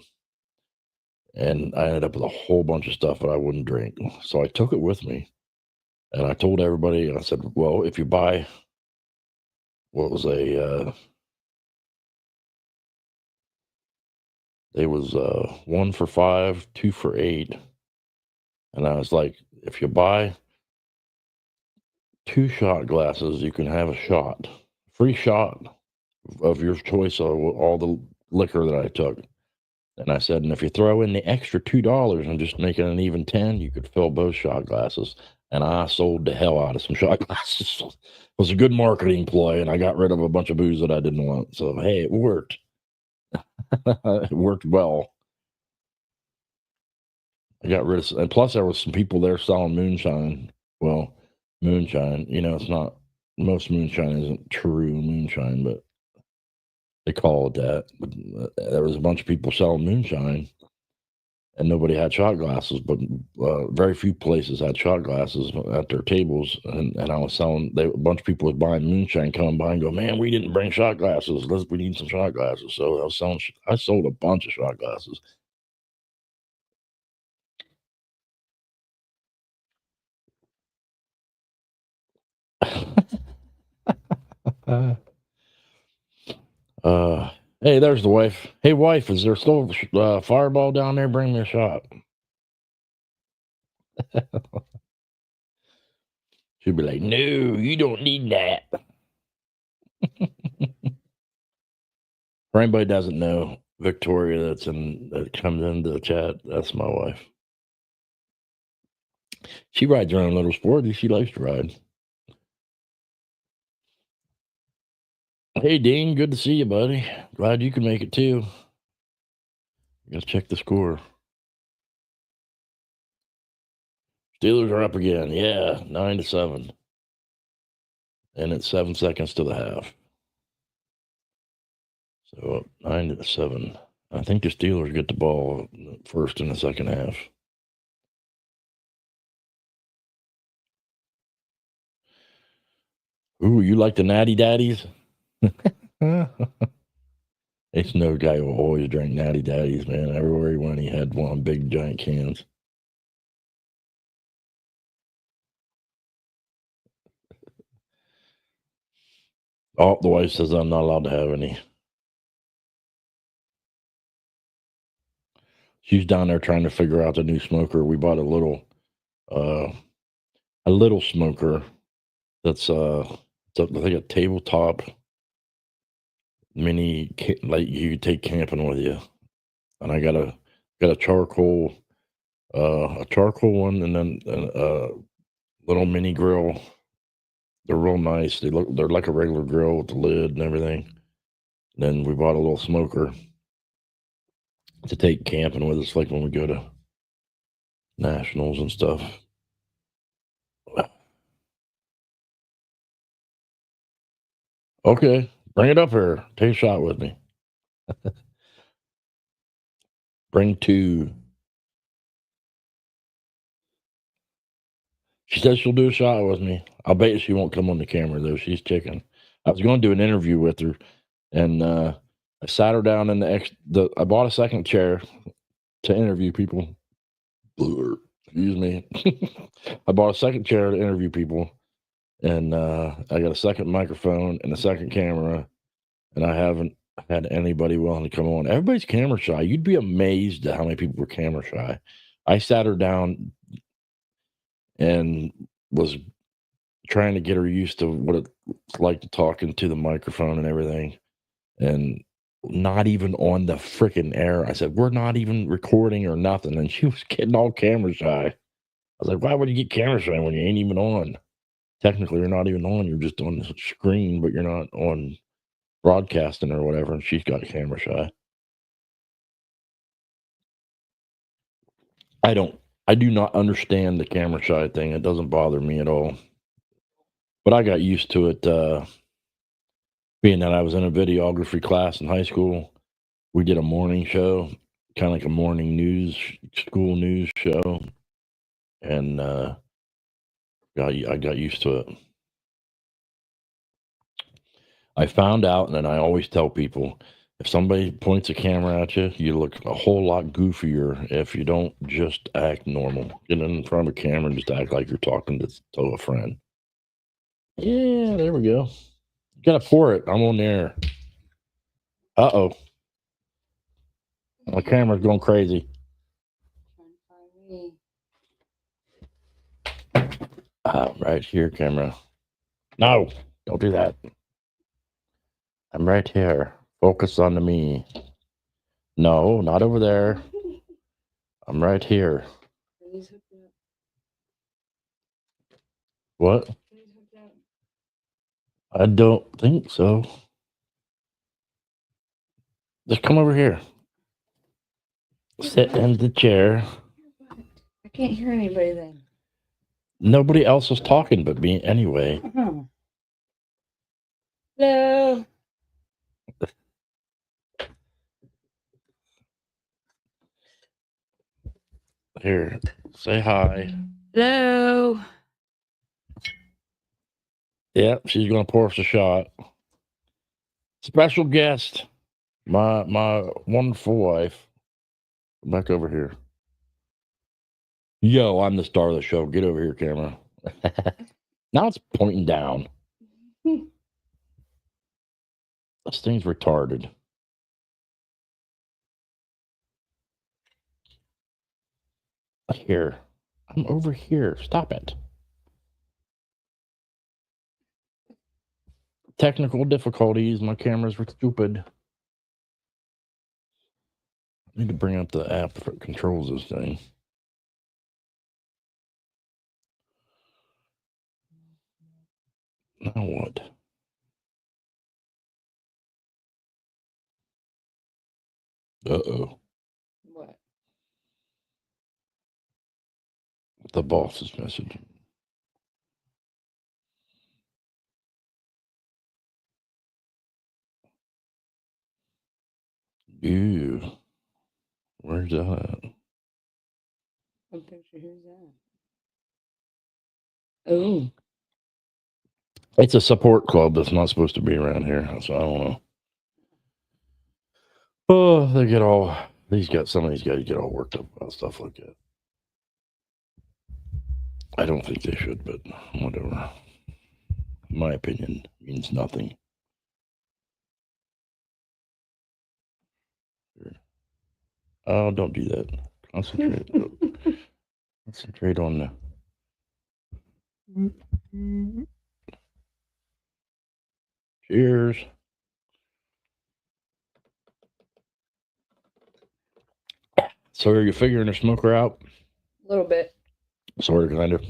and I ended up with a whole bunch of stuff that I wouldn't drink. So I took it with me, and I told everybody. I said, "Well, if you buy what was it was 1 for $5, 2 for $8," and I was like, "If you buy 2 shot glasses, you can have a shot, free shot of your choice of all the liquor that I took." And I said, "And if you throw in the extra $2 and just make it an even 10, you could fill both shot glasses." And I sold the hell out of some shot glasses. It was a good marketing ploy, and I got rid of a bunch of booze that I didn't want. So hey, it worked. It worked well. I got rid of, and plus there was some people there selling moonshine. Well, moonshine, it's not. most moonshine isn't true moonshine, but they call it that. But there was a bunch of people selling moonshine, and nobody had shot glasses. But very few places had shot glasses at their tables, and I was selling. A bunch of people was buying moonshine, coming by and go, "Man, we didn't bring shot glasses. We need some shot glasses." So I was selling. I sold a bunch of shot glasses. Hey, there's the wife. Hey, wife, is there still a fireball down there? Bring me a shot. She'd be like, "No, you don't need that." For anybody that doesn't know, Victoria that comes into the chat, that's my wife. She rides her own little sporty. She likes to ride. Hey, Dean, good to see you, buddy. Glad you can make it too. Let's check the score. Steelers are up again. Yeah, 9-7. And it's 7 seconds to the half. So 9-7. I think the Steelers get the ball first in the second half. Ooh, you like the Natty Daddies? It's no guy who always drank Natty Daddies, man. Everywhere he went, he had one big giant cans. Oh, the wife says I'm not allowed to have any. She's down there trying to figure out the new smoker. We bought a little smoker that's it's like a tabletop mini, like you could take camping with you. And I got a charcoal one, and then a little mini grill. They're real nice. They're like a regular grill with the lid and everything. And then we bought a little smoker to take camping with us, like when we go to nationals and stuff. Okay, bring it up here. Take a shot with me. Bring two. She says she'll do a shot with me. I'll bet you she won't come on the camera though. She's chicken. I was going to do an interview with her, and I sat her down in I bought a second chair to interview people. Excuse me. I bought a second chair to interview people, and I got a second microphone and a second camera, and I haven't had anybody willing to come on. Everybody's camera shy. You'd be amazed at how many people were camera shy. I sat her down and was trying to get her used to what it's like to talk into the microphone and everything, and not even on the freaking air. I said, "We're not even recording or nothing," and she was getting all camera shy. I was like, "Why would you get camera shy when you ain't even on? Technically, you're not even on. You're just on the screen, but you're not on broadcasting or whatever." And she's got camera shy. I do not understand the camera shy thing. It doesn't bother me at all. But I got used to it, being that I was in a videography class in high school. We did a morning show, kind of like a morning school news show. And I got used to it. I found out, and then I always tell people, if somebody points a camera at you, you look a whole lot goofier if you don't just act normal. Get in front of a camera and just act like you're talking to a friend. Yeah, there we go. You gotta pour it. I'm on the air. Uh-oh. My camera's going crazy. Right here, camera. No, don't do that. I'm right here. Focus on me. No, not over there. I'm right here. What? I don't think so. Just come over here. Sit in the chair. I can't hear anybody then. Nobody else is talking but me anyway. Hello. Here, say hi. Hello. Yep, she's gonna pour us a shot. Special guest, my wonderful wife. Back over here. Yo, I'm the star of the show. Get over here, camera. Now it's pointing down. This thing's retarded. Here. I'm over here. Stop it. Technical difficulties. My cameras were stupid. I need to bring up the app that controls this thing. Now what? Uh-oh. What? The boss is messaging. Ew. Where's that at? What picture? Who's that? Oh. It's a support club that's not supposed to be around here. So I don't know. Oh, they get all, some of these guys get all worked up about stuff like that. I don't think they should, but whatever. My opinion means nothing. Oh, don't do that. Concentrate. Concentrate on the. Cheers. So are you figuring the smoker out? A little bit. Sort of, kind of.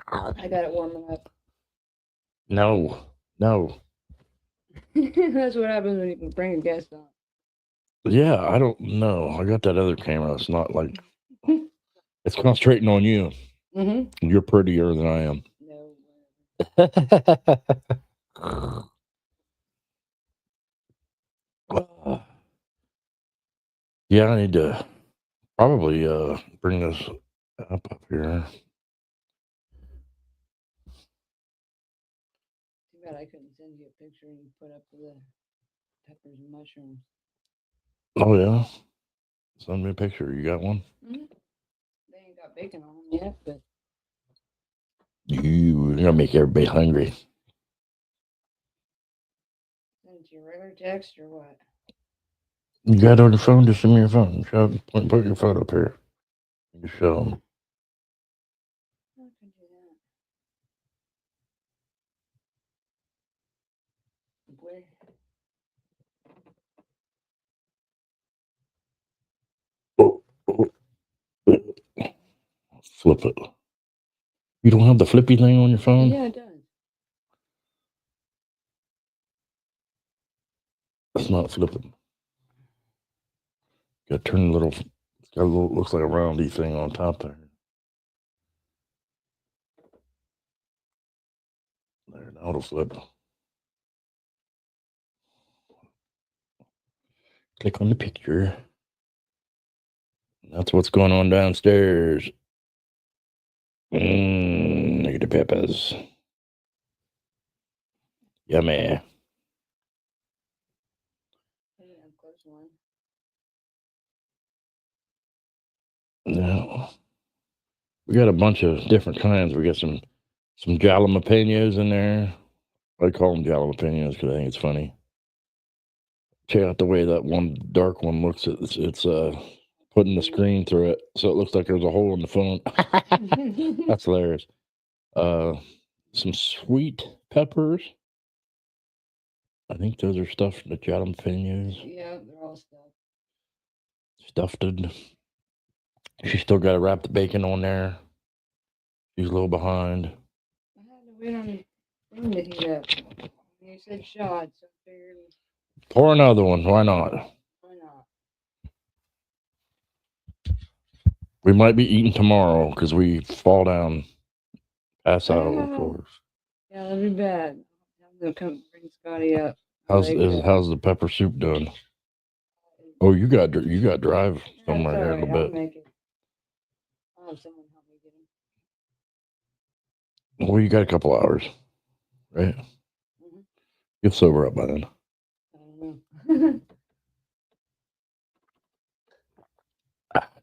I got it warming up. No. That's what happens when you can bring a guest on. Yeah, I don't know. I got that other camera. It's not like it's concentrating on you. Mm-hmm. You're prettier than I am. No. Yeah, I need to probably bring this up here. Too bad I couldn't send you a picture and you put up the peppers and mushrooms. Oh yeah, send me a picture. You got one? Mm-hmm. They ain't got bacon on them yet, but You're gonna make everybody hungry. send it to your regular text or what? You got it on your phone? Just send me your phone. Put your phone up here. You show them. I can do that. Where? Flip it. You don't have the flippy thing on your phone? Yeah, it does. It's not flipping. Got to turn the little. It's got a little. Looks like a roundy thing on top there. There, now it'll flip. Click on the picture. That's what's going on downstairs. Look at the peppers. Yummy. Close one. No. We got a bunch of different kinds. We got some jalapenos in there. I call them jalapenos because I think it's funny. Check out the way that one dark one looks. It's putting the screen through it, so it looks like there's a hole in the phone. That's hilarious. Some sweet peppers. I think those are stuffed the jalapenos. Yeah, they're all stuffed. Stuffed. She's still got to wrap the bacon on there. She's a little behind. I had to wait on the room to heat up. You said shot, so I figured. Pour another one. Why not? Why not? We might be eating tomorrow because we fall down, pass out, of course. Yeah, that'd be bad. Have They'll come bring Scotty up. How's Like that. how's the pepper soup done? Oh, you got to drive somewhere here a Alright, little I'll bit. make it. I'll have someone help me get him. Well, you got a couple hours, right? Mhm. You'll sober up by then. I don't know.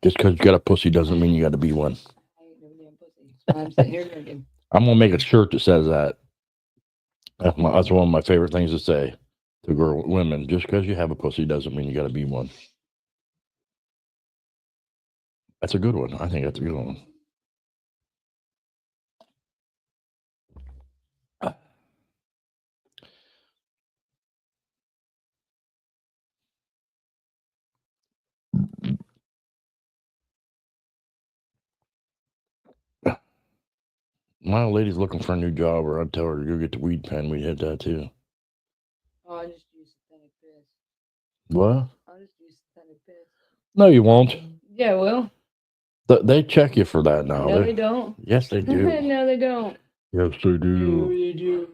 Just because you got a pussy doesn't mean you got to be one. I ain't no damn pussy. That's why I'm sitting here drinking. I'm gonna make a shirt that says that. That's one of my favorite things to say to women. Just because you have a pussy doesn't mean you got to be one. That's a good one. I think that's a good one. My old lady's looking for a new job, or I'd tell her to go get the weed pen. We hit that too. Oh, I just use synthetic piss. What? I'll just use synthetic piss. No, you won't. Yeah, well. They check you for that now. No, they don't. Yes, they do. No, they don't. Yes, they No, do. they do.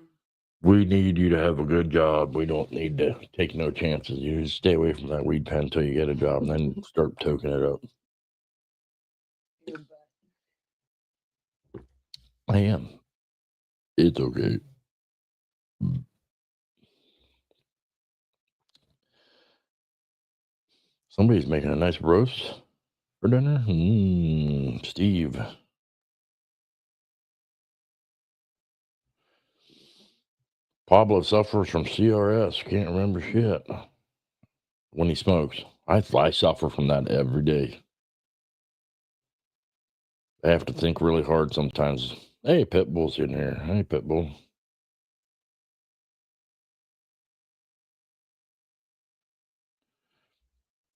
We need you to have a good job. We don't need to take no chances. You just stay away from that weed pen until you get a job, and then start toking it up. Your butt. I am. It's okay. Somebody's making a nice roast for dinner. Steve. Pablo suffers from CRS. Can't remember shit when he smokes. I suffer from that every day. I have to think really hard sometimes. Hey, Pitbull's in here. Hey, Pitbull.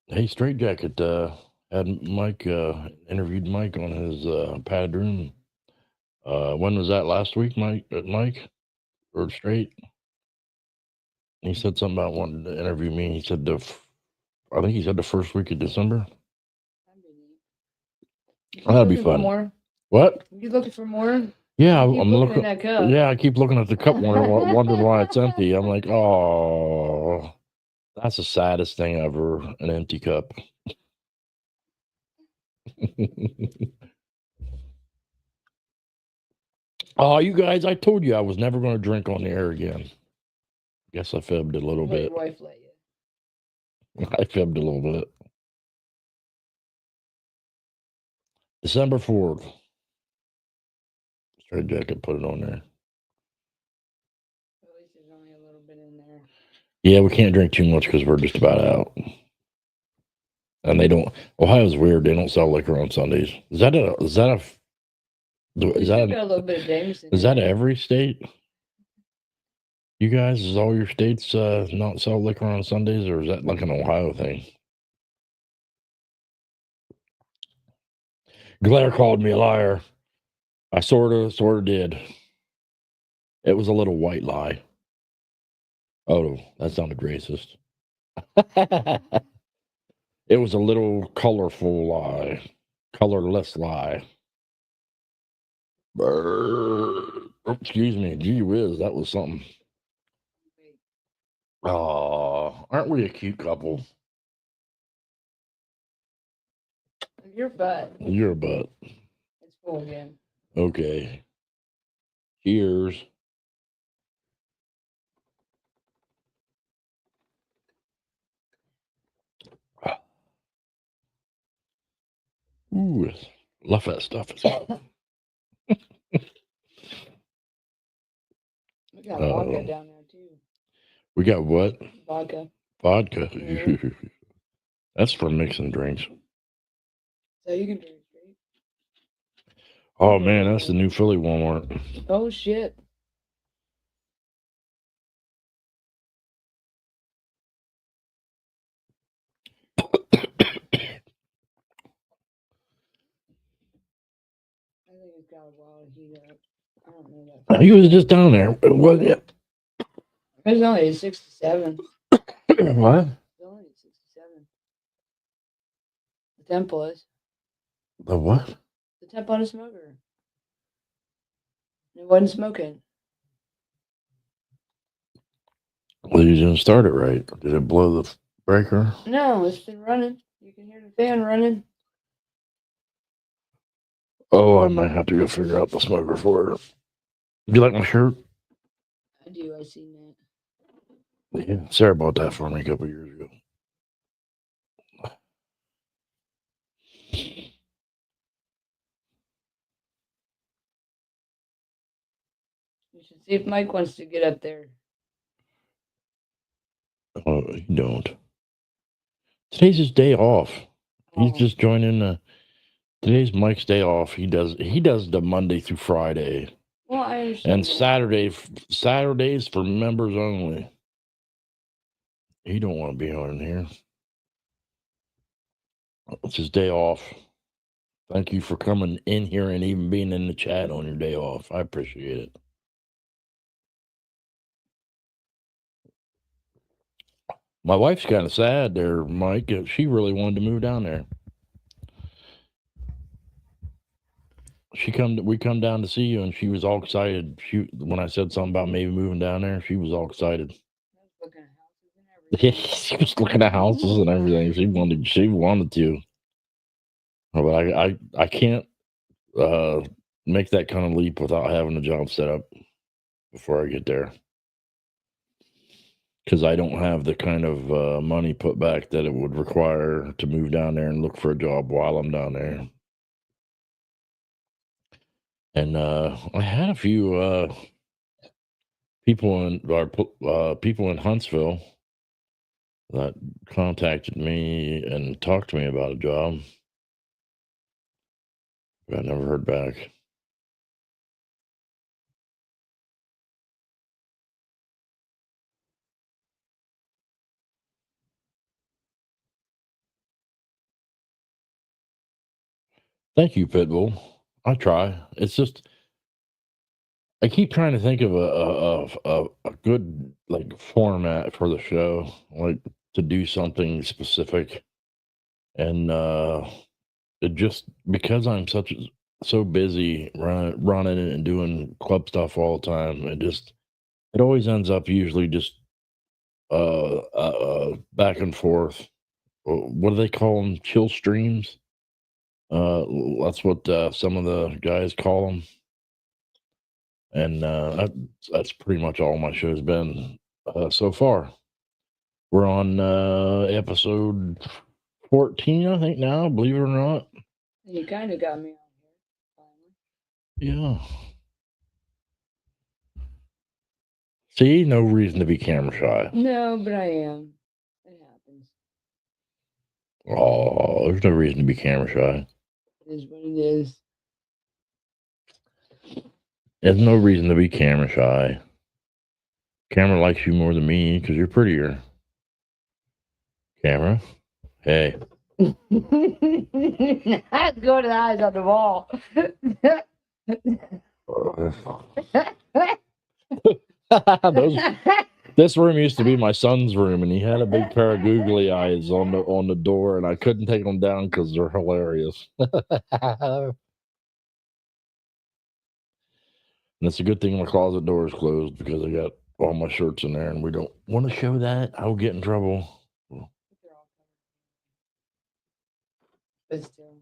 Hey, Straight Jacket had Mike interviewed Mike on his padded room. When was that? Last week, Mike or Straight? He said something about wanting to interview me. He said I think he said the first week of December. That'd be fun. More? What? You looking for more? Yeah, I'm looking looking at that cup. Yeah, I keep looking at the cup, wondering why it's empty. I'm like, oh, that's the saddest thing ever. An empty cup. Oh, you guys, I told you I was never going to drink on the air again. Guess I fibbed a little Let bit. your wife let you. I fibbed a little bit. December 4th. Straight Jacket put it on there. At least there's only a little bit in there. Yeah, we can't drink too much because we're just about out. And they don't. Ohio's weird. They don't sell liquor on Sundays. Is that You still got a little bit of Jameson. Is that every state? You guys, is all your states not sell liquor on Sundays, or is that like an Ohio thing? Blair called me a liar. I sort of did. It was a little white lie. Oh, that sounded racist. It was a little colorful lie, colorless lie. Excuse me, gee whiz, that was something. Oh, aren't we a cute couple? Your butt. You're a butt. It's full again. Okay. Cheers. Ooh, love that stuff. We got vodka down there too. We got what? Vodka. Vodka. Mhm. That's for mixing drinks. So you can drink straight. Oh man, that's the new Philly Walmart. Oh shit. I think it's got a while to heat up. I don't know that. He was just down there, wasn't it? It's only at 67. What? It's only at 67. The temple is. The what? The temp on a smoker. It wasn't smoking. Well, you didn't start it right. Did it blow the breaker? No, it's still running. You can hear the fan running. Oh, I might have to go figure out the smoker for it. Do you like my shirt? I do. I seen that. Yeah, Sarah bought that for me a couple years ago. You should see if Mike wants to get up there. Oh, you don't. Today's his day off. He's Oh. just joining. Today's Mike's day off. He does the Monday through Friday, Well, I understand. and that. Saturdays for members only. He don't want to be on here. It's his day off. Thank you for coming in here and even being in the chat on your day off. I appreciate it. My wife's kind of sad there, Mike. She really wanted to move down there. We come down to see you, and she was all excited. When I said something about maybe moving down there, she was all excited. Looking at houses and everything. She was looking at houses and everything. She wanted to, but I can't make that kind of leap without having a job set up before I get there, because I don't have the kind of money put back that it would require to move down there and look for a job while I'm down there. And I had a few people in Huntsville that contacted me and talked to me about a job. But I never heard back. Thank you, Pitbull. I try. It's just I keep trying to think of a good like format for the show, like to do something specific, and it just because I'm so busy running and doing club stuff all the time, it always ends up usually just back and forth. What do they call them? Chill streams. That's what some of the guys call them. And that's pretty much all my show's been so far. We're on episode 14, I think now, believe it or not. You kind of got me on here. Yeah. See, no reason to be camera shy. No, but I am. It happens. Oh, there's no reason to be camera shy. It is what it is. There's no reason to be camera shy. Camera likes you more than me because you're prettier. Camera, hey. I have to go to the eyes on the wall. This room used to be my son's room, and he had a big pair of googly eyes on the door, and I couldn't take them down because they're hilarious. And it's a good thing my closet door is closed because I got all my shirts in there, and we don't want to show that. I'll get in trouble. But still.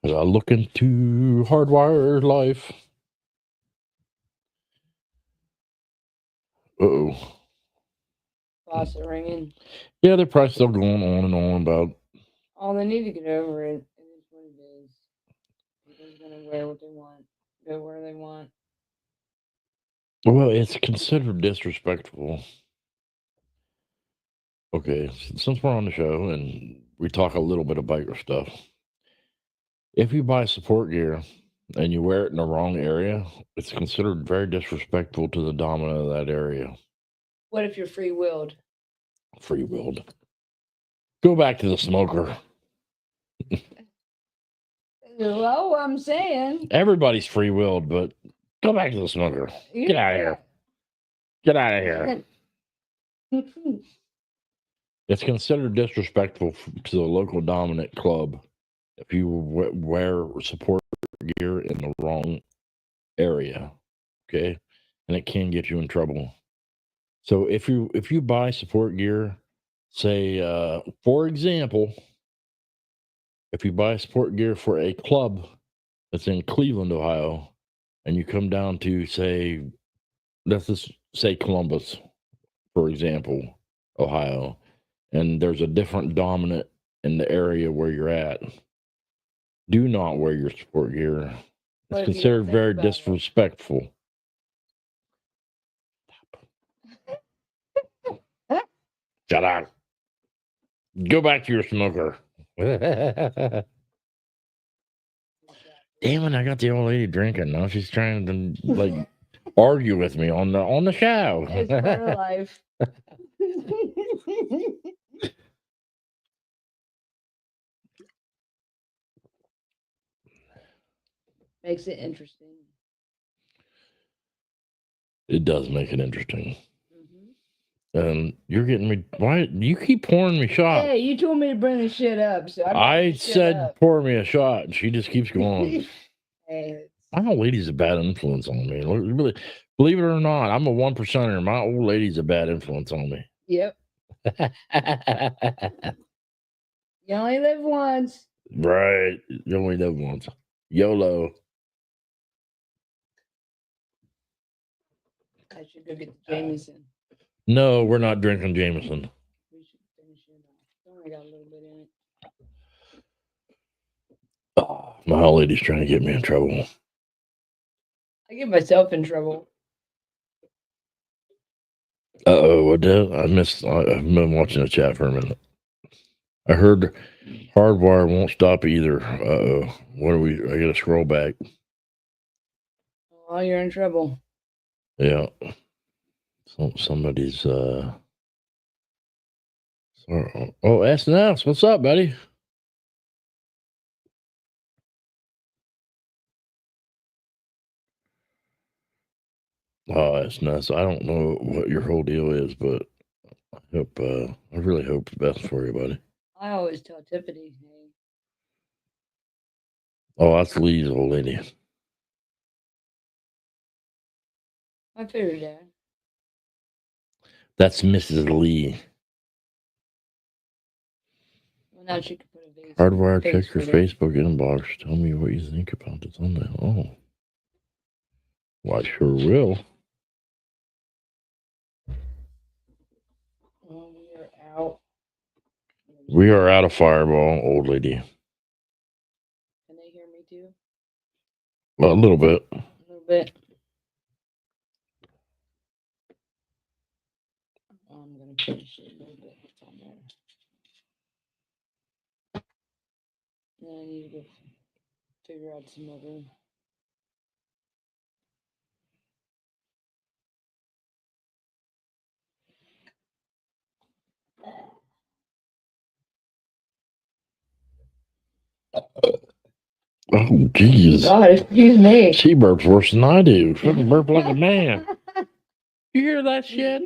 As I look into HardWire life. Uh-oh. Faucet ringing. Yeah, they're probably still going on and on about. Oh, they need to get over it. It is what it is. People's gonna wear what they want, go where they want. Well, it's considered disrespectful. Okay, since we're on the show and we talk a little bit of biker stuff, if you buy support gear and you wear it in the wrong area, it's considered very disrespectful to the dominant of that area. What if you're free-willed? Free-willed. Go back to the smoker. Well, I'm saying. Everybody's free-willed, but go back to the smoker. Get out of here. Get out of here. It's considered disrespectful to the local dominant club if you wear support gear in the wrong area. Okay, and it can get you in trouble. So if you buy support gear, say for example, if you buy support gear for a club that's in Cleveland, Ohio, and you come down to let's just say Columbus, for example, Ohio, and there's a different dominant in the area where you're at, do not wear your support gear. What It's if you don't considered think very about it? disrespectful. Shut up. Go back to your smoker. Damn it, I got the old lady drinking. Now she's trying to like argue with me on the show. It's part of life. Makes it interesting. It does make it interesting. Mm-hmm. And you're getting me. Why you keep pouring me shots? Hey, you told me to bring this shit up, so I said pour me a shot, and she just keeps going. Hey, My old lady's a bad influence on me. Really, believe it or not, I'm a 1%er. My old lady's a bad influence on me. yep. You only live once. Right. You only live once. YOLO. I should go get the Jameson. No, we're not drinking Jameson. We should finish it off. It's only got a little bit in it. Oh, my old lady's trying to get me in trouble. I get myself in trouble. What did I missed? I've been watching the chat for a minute. I heard HardWire won't stop either. What are we? I gotta scroll back. Oh, you're in trouble. Yeah. Somebody's sorry. Oh, SNS, what's up, buddy? Oh, SNS. I don't know what your whole deal is, but I really hope the best for you, buddy. I always tell Tiffany, hey, Oh, that's Lee's old lady. my favorite dad. That's Mrs. Lee. Well, now she can put a vase. HardWire, face check your with it. Facebook inbox. Tell me what you think about the thumbnail. Oh. Well, I sure will. Well, we are out. We are out of Fireball, old lady. Can they hear me too? Well, a little bit. A little bit. I'm gonna finish it a little bit. It's on there. And I need to go figure out some other. Oh, jeez. God, excuse me. She burps worse than I do. She doesn't burp like a man. You hear that shit?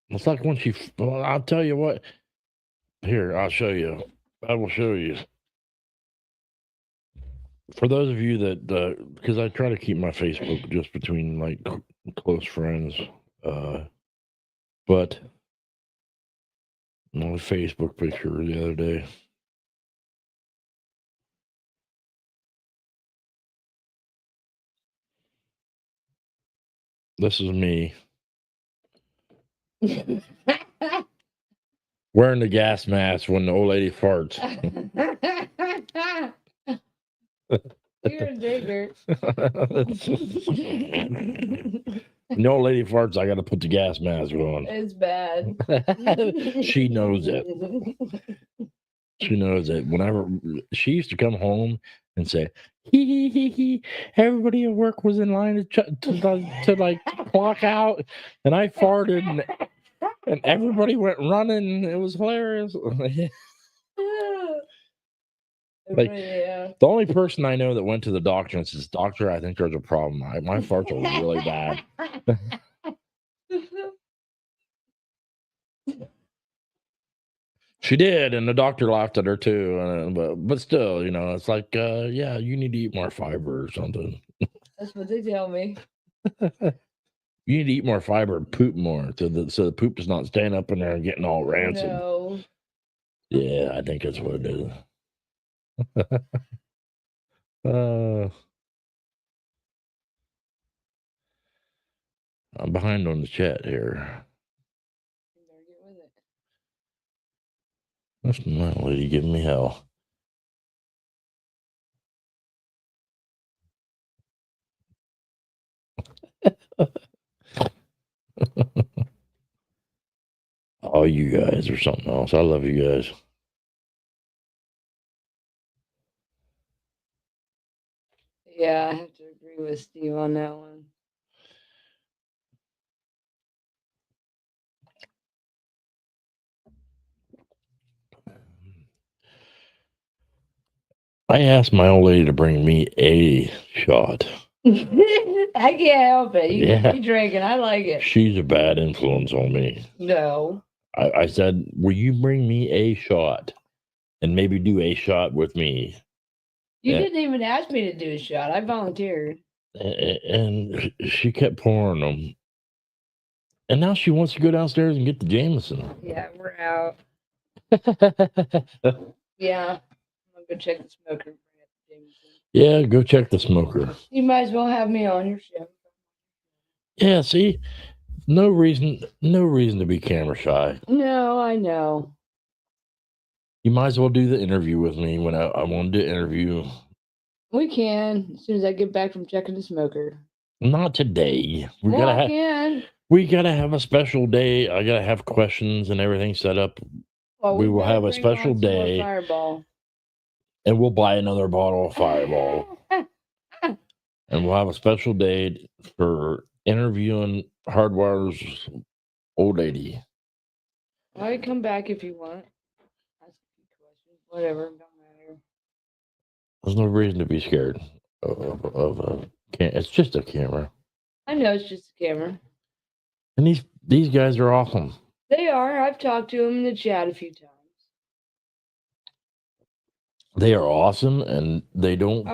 It's like when well, I'll tell you what. Here, I'll show you. I will show you. For those of you that, because I try to keep my Facebook just between like close friends, but my Facebook picture the other day. This is me wearing the gas mask when the old lady farts. You're a digger. When the old lady farts, I got to put the gas mask on. It's bad. She knows it. She knows it. Whenever she used to come home and say, "Hee, everybody at work was in line to like clock out, and I farted, and everybody went running. It was hilarious." Like, yeah. the only person I know that went to the doctor and says, "Doctor, I think there's a problem. My farts are really bad." She did, and the doctor laughed at her too. But still, it's like, yeah, you need to eat more fiber or something. That's what they tell me. You need to eat more fiber and poop more so the poop does not stand up in there and getting all rancid. No. Yeah, I think that's what it is. I'm behind on the chat here. You better get with it. That's my lady giving me hell. Oh, you guys are something else. I love you guys. Yeah, I have to agree with Steve on that one. I asked my old lady to bring me a shot. I can't help it. You Yeah. keep drinking. I like it. She's a bad influence on me. No. I said, will you bring me a shot and maybe do a shot with me? You Yeah. didn't even ask me to do a shot. I volunteered. And she kept pouring them. And now she wants to go downstairs and get the Jameson. Yeah, we're out. Yeah. I'm going to go check the smoker. Yeah, go check the smoker. You might as well have me on your show. Yeah, see? No reason to be camera shy. No, I know. You might as well do the interview with me when I wanted to interview. We can as soon as I get back from checking the smoker. Not today. We can. gotta have a special day. I gotta have questions and everything set up. Well, we will better have a bring special on some more day. Fireball. And we'll buy another bottle of Fireball. And we'll have a special day for interviewing HardWire's old lady. Well, you come back if you want. Ask a few questions. Whatever, don't matter. There's no reason to be scared of it's just a camera. I know it's just a camera. And these guys are awesome. They are. I've talked to them in the chat a few times. They are awesome, and they don't.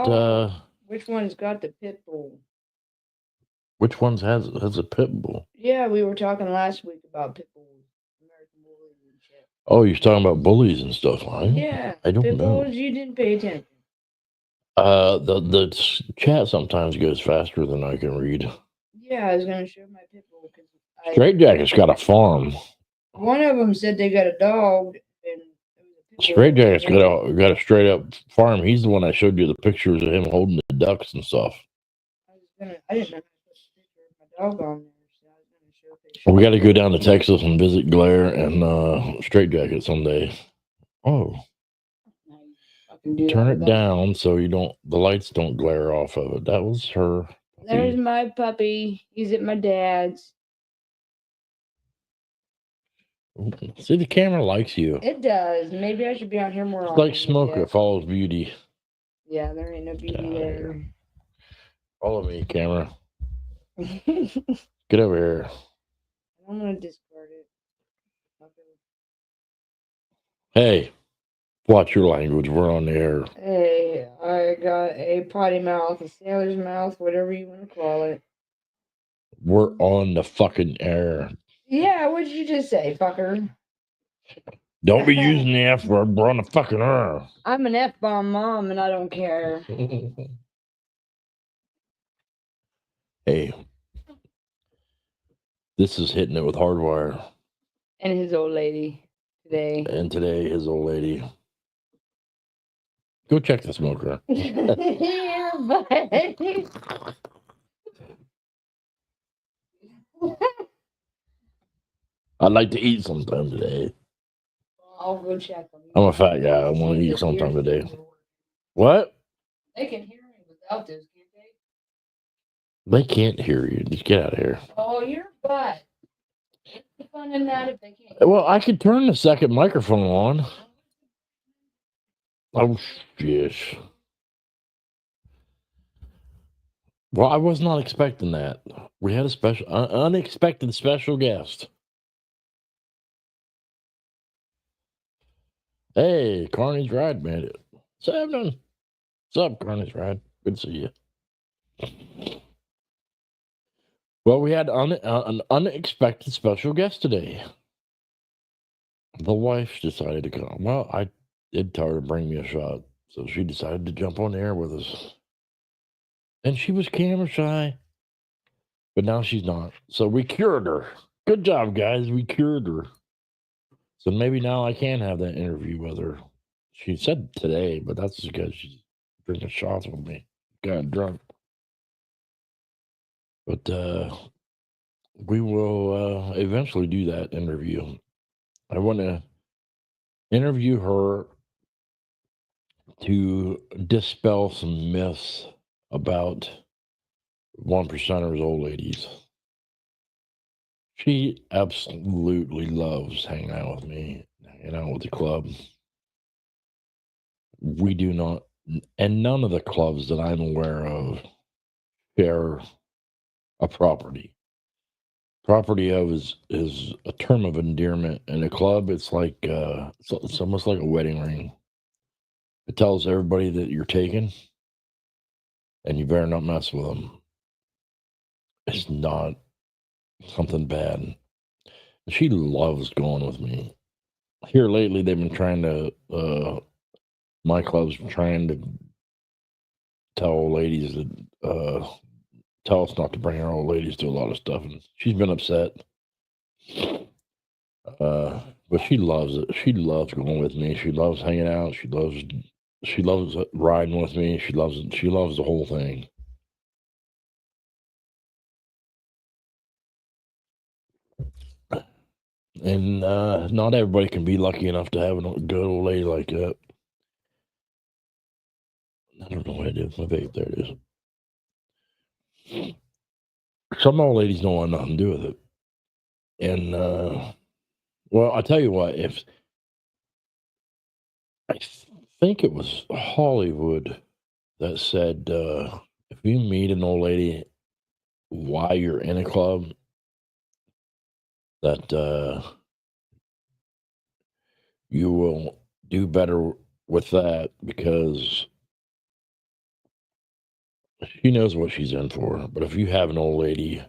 Which one's got the pit bull? Which ones has a pit bull? Yeah, we were talking last week about pit bulls, American bullies and shit. Oh, you're talking about bullies and stuff, right? Yeah, I don't pit know. bulls. You didn't pay attention. The chat sometimes goes faster than I can read. Yeah, I was gonna show my pit bull because Straight Jacket's got a farm. One of them said they got a dog. And Straight Jacket's got a straight up farm. He's the one I showed you the pictures of him holding the ducks and stuff. I didn't know how to put a picture of my dog on there, so I was gonna show a picture. We got to go down to Texas and visit Glare and Straight Jacket someday. Oh, turn it down so the lights don't glare off of it. That was her. There's my puppy. He's at my dad's. See, the camera likes you. It does. Maybe I should be out here more often. Like smoke, it follows beauty. Yeah, there ain't no beauty there. Follow me, camera. Get over here. I'm gonna discard it. Hey, watch your language. We're on the air. Hey, I got a potty mouth, a sailor's mouth, whatever you want to call it. We're on the fucking air. Yeah, what'd you just say, fucker? Don't be using the F word. We're on the fucking air. I'm an F-bomb mom, and I don't care. Hey, this is Hitting It with HardWire. And his old lady today. And today, his old lady. Go check the smoker. Yeah, but... I'd like to eat sometime today. I'll go check them. I'm a fat guy. I want to eat sometime today. What? They can hear me without this, can't they? They can't hear you. Just get out of here. Oh, your butt. What's the fun in that if they can't? Well, I could turn the second microphone on. Oh, yes. Well, I was not expecting that. We had a special, unexpected special guest. Hey, Carney's Ride made it. What's happening? What's up, Carney's Ride? Good to see you. Well, we had an unexpected special guest today. The wife decided to come. Well, I did tell her to bring me a shot, so she decided to jump on the air with us. And she was camera shy, but now she's not. So we cured her. Good job, guys. We cured her. So maybe now I can have that interview with her. She said today, but that's because she's drinking shots with me. Got drunk. But we will eventually do that interview. I want to interview her to dispel some myths about 1%ers old ladies. She absolutely loves hanging out with me, hanging out with the club. We do not, and none of the clubs that I'm aware of share a property. Property of is a term of endearment. In a club, it's like it's almost like a wedding ring. It tells everybody that you're taken, and you better not mess with them. It's not something bad. She loves going with me. Here lately, they've been trying to. My club's trying to tell old ladies that tell us not to bring our old ladies to a lot of stuff, and she's been upset. But she loves it. She loves going with me. She loves hanging out. She loves riding with me. She loves the whole thing. And not everybody can be lucky enough to have a good old lady like that. I don't know what it is. My vape, there it is. Some old ladies don't want nothing to do with it. And well, I'll tell you what, if I think it was Hollywood that said if you meet an old lady while you're in a club, that you will do better with that because she knows what she's in for. But if you have an old lady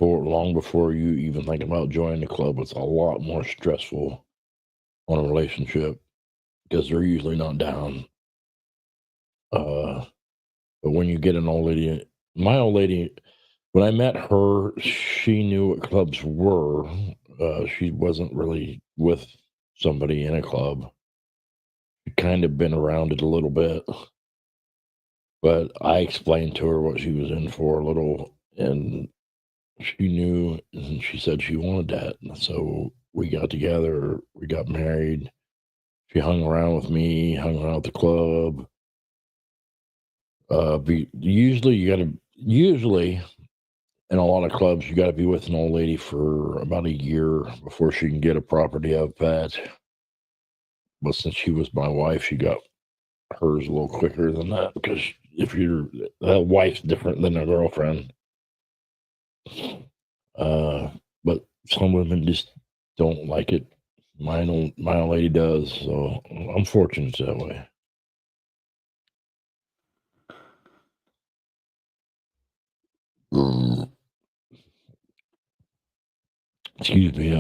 long before you even think about joining the club, it's a lot more stressful on a relationship because they're usually not down. But when you get an old lady, my old lady, when I met her, she knew what clubs were. She wasn't really with somebody in a club. She'd kind of been around it a little bit. But I explained to her what she was in for a little, and she knew, and she said she wanted that. So we got together, we got married. She hung around with me, hung around at the club. Usually in a lot of clubs, you got to be with an old lady for about a year before she can get a property of that. But since she was my wife, she got hers a little quicker than that because if your wife's different than a girlfriend. But some women just don't like it. My old lady does, so I'm fortunate that way. Excuse me.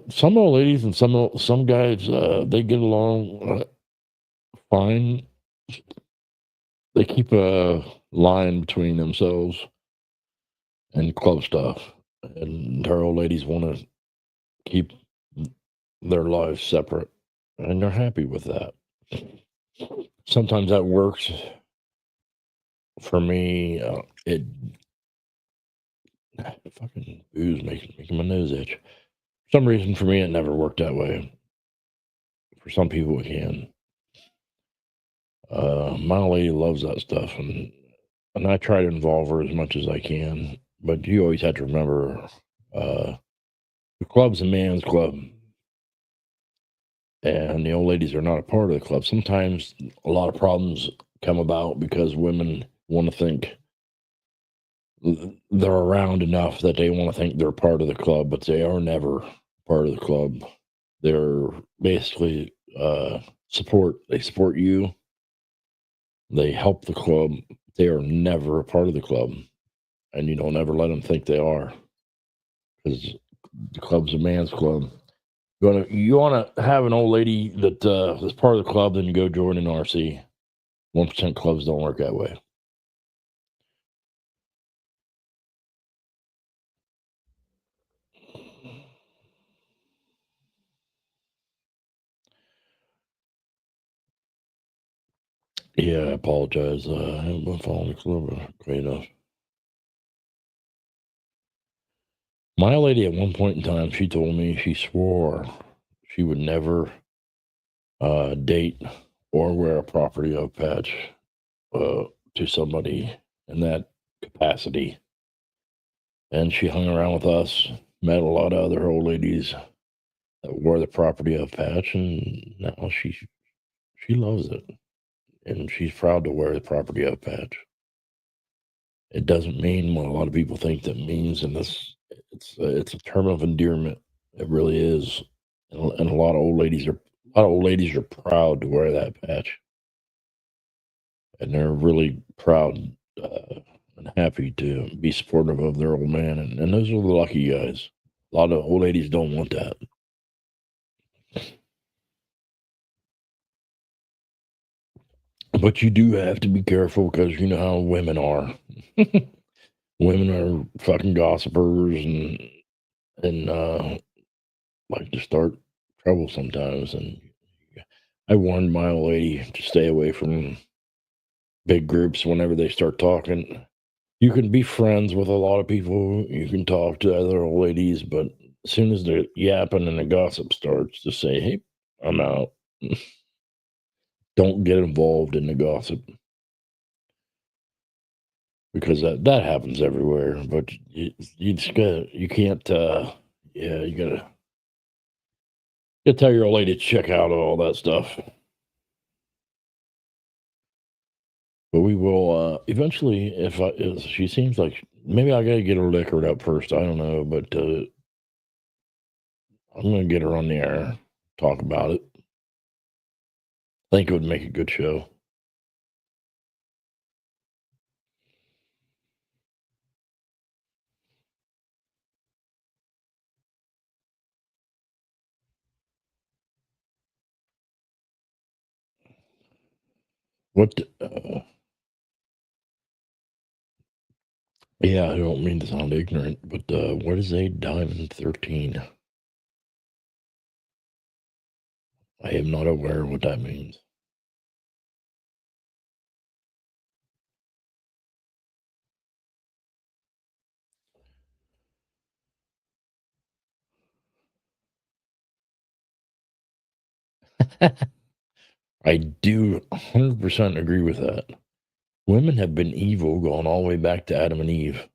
Some old ladies and some guys, they get along fine. They keep a line between themselves and club stuff, and our old ladies want to keep their lives separate, and they're happy with that. Sometimes that works. For me, it fucking booze making my nose itch. For some reason, for me, it never worked that way. For some people, it can. My old lady loves that stuff, and I try to involve her as much as I can. But you always have to remember, the club's a man's club, and the old ladies are not a part of the club. Sometimes a lot of problems come about because women want to think they're around enough that they want to think they're part of the club, but they are never part of the club. They're basically support. They support you. They help the club they are never a part of the club, and you don't ever let them think they are, because the club's a man's club. You want to have an old lady that is part of the club, then you go join an RC. 1% clubs don't work that way. Yeah, I apologize. I haven't been following the club great enough. My lady, at one point in time, she told me she swore she would never date or wear a property of patch to somebody in that capacity. And she hung around with us, met a lot of other old ladies that wore the property of patch, and now she loves it, and she's proud to wear the property of patch. It doesn't mean what a lot of people think that means in this. It's a term of endearment. It really is, and a lot of old ladies are proud to wear that patch, and they're really proud and happy to be supportive of their old man. And those are the lucky guys. A lot of old ladies don't want that. But you do have to be careful, because you know how women are. Women are fucking gossipers and like to start trouble sometimes. And I warned my old lady to stay away from big groups whenever they start talking. You can be friends with a lot of people. You can talk to other old ladies, but as soon as the yapping and the gossip starts, to say, "Hey, I'm out." Don't get involved in the gossip, because that happens everywhere. But you just you can't. Yeah, you gotta tell your old lady to check out all that stuff. But we will eventually. If she seems like, maybe I gotta get her liquored up first. I don't know, but I'm gonna get her on the air, talk about it. I think it would make a good show. What? Yeah, I don't mean to sound ignorant, but what is a diamond 13? I am not aware of what that means. I do 100% agree with that. Women have been evil going all the way back to Adam and Eve.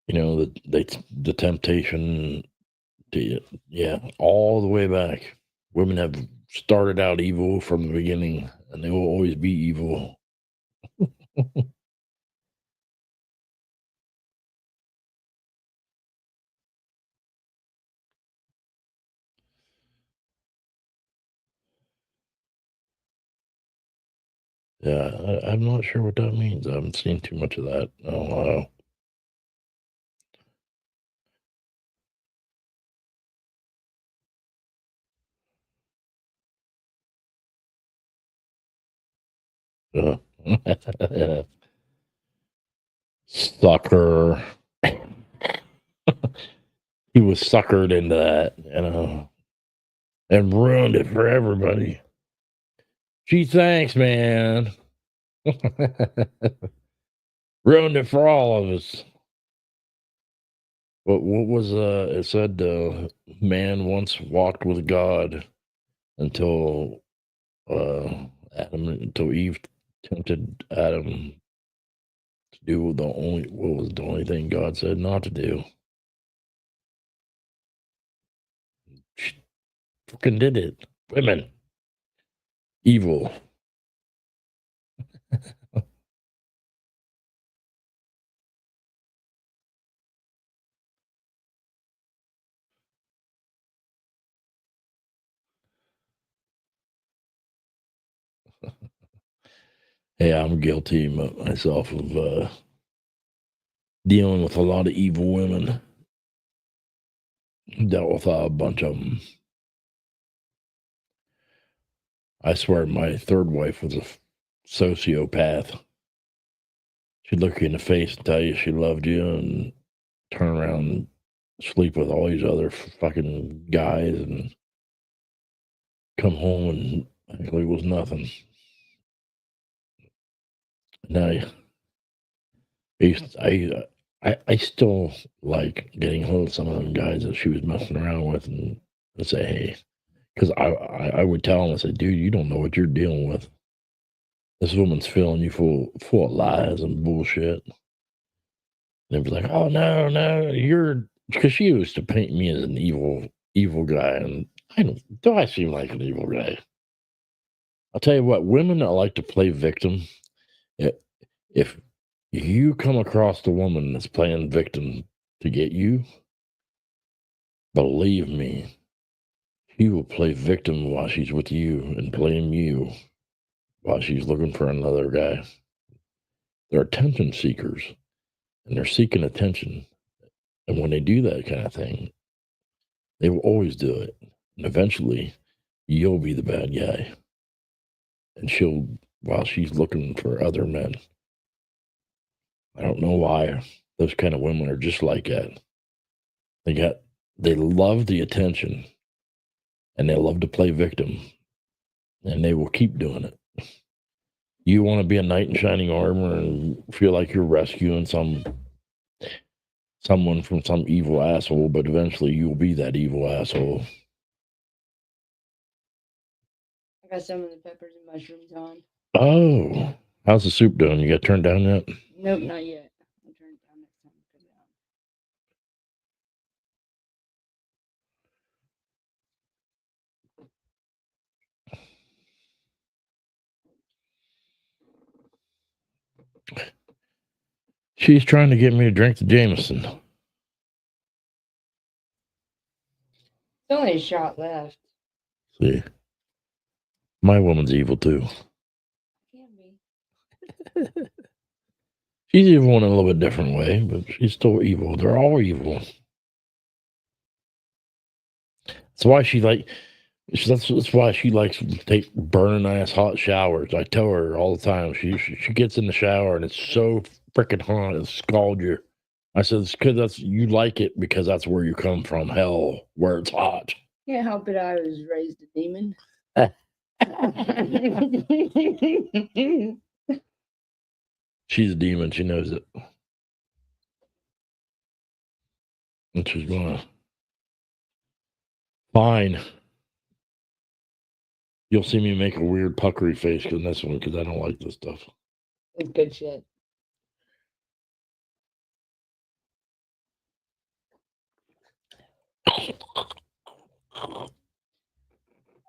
You know, the temptation to, yeah, all the way back. Women have started out evil from the beginning, and they will always be evil. Yeah, I'm not sure what that means. I haven't seen too much of that. Oh, yeah. Sucker. He was suckered into that, and ruined it for everybody. Gee, thanks, man. Ruined it for all of us. What was it said man once walked with God until until Eve tempted Adam to do what was the only thing God said not to do. She fucking did it. Women. Evil. Hey, I'm guilty myself of dealing with a lot of evil women. Dealt with a bunch of them. I swear my third wife was a sociopath. She'd look you in the face and tell you she loved you and turn around and sleep with all these other fucking guys and come home and act like it was nothing. Now, I still like getting hold of some of them guys that she was messing around with and say, hey, because I would tell them, I said, dude, you don't know what you're dealing with. This woman's filling you full of lies and bullshit. They'd be like, oh, no, you're, because she used to paint me as an evil guy. And do I seem like an evil guy? I'll tell you what, women that like to play victim, if you come across the woman that's playing victim to get you, believe me, she will play victim while she's with you and blame you while she's looking for another guy. They're attention seekers and they're seeking attention. And when they do that kind of thing, they will always do it. And eventually, you'll be the bad guy. And while she's looking for other men. I don't know why those kind of women are just like that. They love the attention and they love to play victim and they will keep doing it. You want to be a knight in shining armor and feel like you're rescuing someone from some evil asshole, but eventually you'll be that evil asshole. I got some of the peppers and mushrooms on. Oh, how's the soup doing? You got turned down yet? Nope, not yet. I'll turn it down next time I come down. She's trying to get me to drink the Jameson. There's only a shot left. See, my woman's evil too. Can be. She's evil in a little bit different way, but she's still evil. They're all evil. That's why that's why she likes to take burning ass hot showers. I tell her all the time. She gets in the shower and it's so freaking hot it scalds you. I said it's because you like it because that's where you come from, hell, where it's hot. Can't help it. I was raised a demon. She's a demon. She knows it. And she's going to. Fine. You'll see me make a weird puckery face because this one, because I don't like this stuff. It's good shit.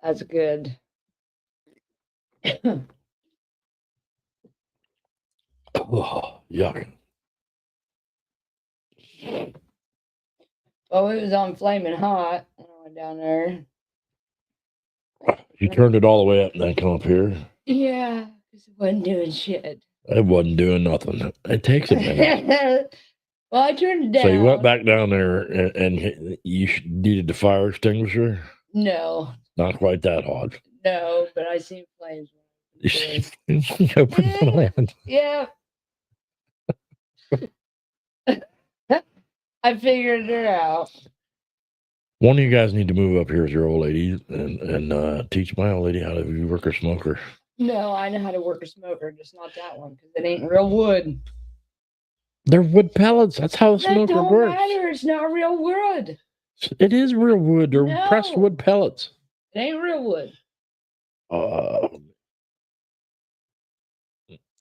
That's good. Oh, yuck. Well, it was on flaming hot when I went down there. You turned it all the way up and then come up here? Yeah, because it wasn't doing shit. It wasn't doing nothing. It takes a minute. Well, I turned it down. So you went back down there and you needed the fire extinguisher? No. Not quite that hot. No, but I seen flames. You opened the land. Yeah. I figured it out. One of you guys need to move up here as your old lady and teach my old lady how to work her smoker. No, I know how to work a smoker, just not that one because it ain't real wood. They're wood pellets. That's how a smoker works. That don't matter. It's not real wood. It is real wood. They're pressed wood pellets. It ain't real wood.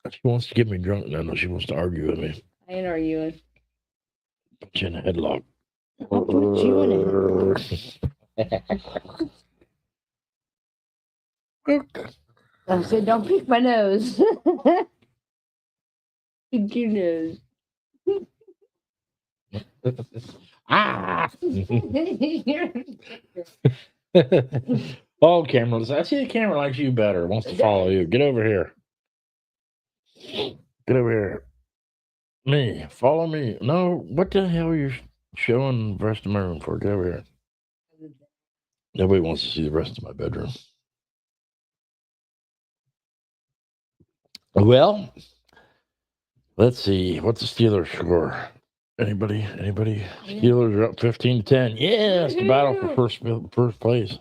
She wants to get me drunk now. No, she wants to argue with me. I ain't arguing. Put you in a headlock. I'll put you in a headlock. I said, don't pick my nose. Pick your nose. Ah! Oh, camera. I see the camera likes you better. Wants to follow you. Get over here. Get over here. Me. Follow me. No, what the hell are you showing the rest of my room for? Get over here. Nobody wants to see the rest of my bedroom. Well, let's see. What's the Steelers score? Anybody? Yeah. Steelers are up 15-10. Yeah, it's the battle for first place.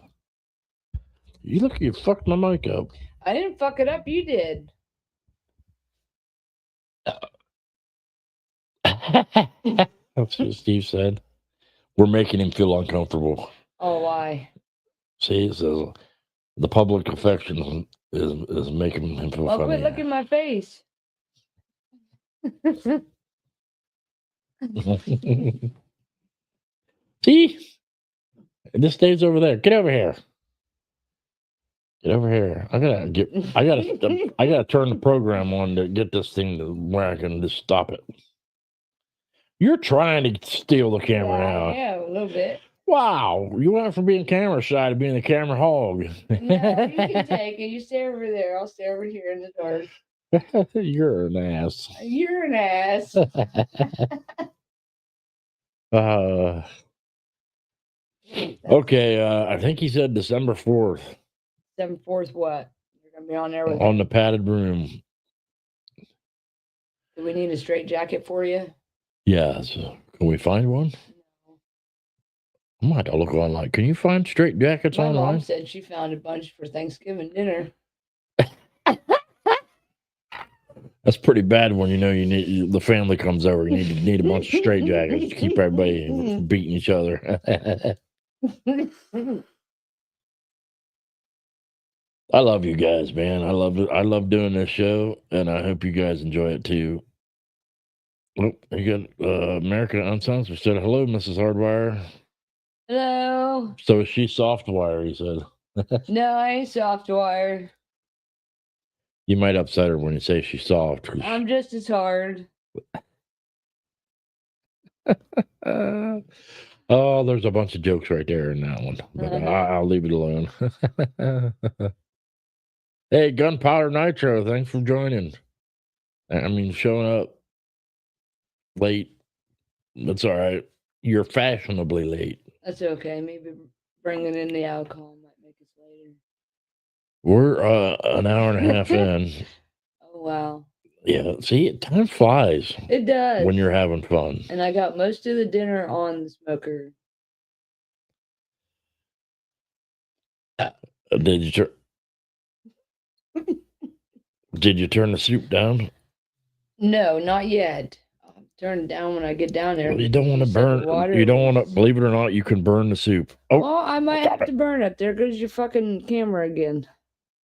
You fucked my mic up. I didn't fuck it up. You did. That's what Steve said. We're making him feel uncomfortable. Oh, why? See, it says the public affection is making him feel Well, funny. quit looking at my face. See? This stays over there. Get over here. Get over here. I gotta turn the program on to get this thing to where I can just stop it. You're trying to steal the camera now. Yeah, a little bit. Wow, you went from being camera shy to being the camera hog. No, you can take it. You stay over there. I'll stay over here in the dark. You're an ass. You're an ass. Okay, I think he said December 4th 7/4 what? You're gonna be on there with on the padded room. Do we need a straight jacket for you? Yeah, so can we find one? I might have to look online. Can you find straight jackets My online? mom said she found a bunch for Thanksgiving dinner. That's pretty bad when the family comes over. You need a bunch of straight jackets to keep everybody from beating each other. I love you guys, man. I love doing this show, and I hope you guys enjoy it too. Oh, you got America Uncensored said hello, Mrs. Hardwire. Hello. So is she Softwire? He said. No, I ain't SoftWire. You might upset her when you say she's soft. I'm just as hard. Oh, there's a bunch of jokes right there in that one, but I'll leave it alone. Hey, Gunpowder Nitro, thanks for joining. I mean, showing up late. That's all right. You're fashionably late. That's okay. Maybe bringing in the alcohol might make us later. We're an hour and a half in. Oh, wow. Yeah, see, time flies. It does. When you're having fun. And I got most of the dinner on the smoker. Did you turn the soup down? No, not yet. I'll turn it down when I get down there. Well, you don't want to burn. You don't want to. Believe it or not, you can burn the soup. Oh, well, I might have to burn it. There goes your fucking camera again.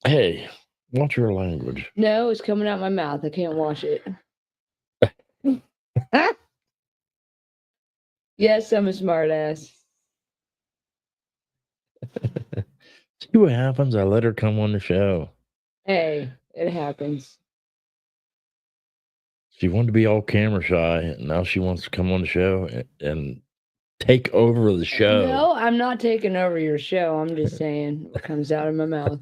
Hey, watch your language. No, it's coming out my mouth. I can't wash it. Yes, I'm a smart ass. See what happens. I let her come on the show. Hey, it happens. She wanted to be all camera shy, and now she wants to come on the show and take over the show. No, I'm not taking over your show. I'm just saying what comes out of my mouth.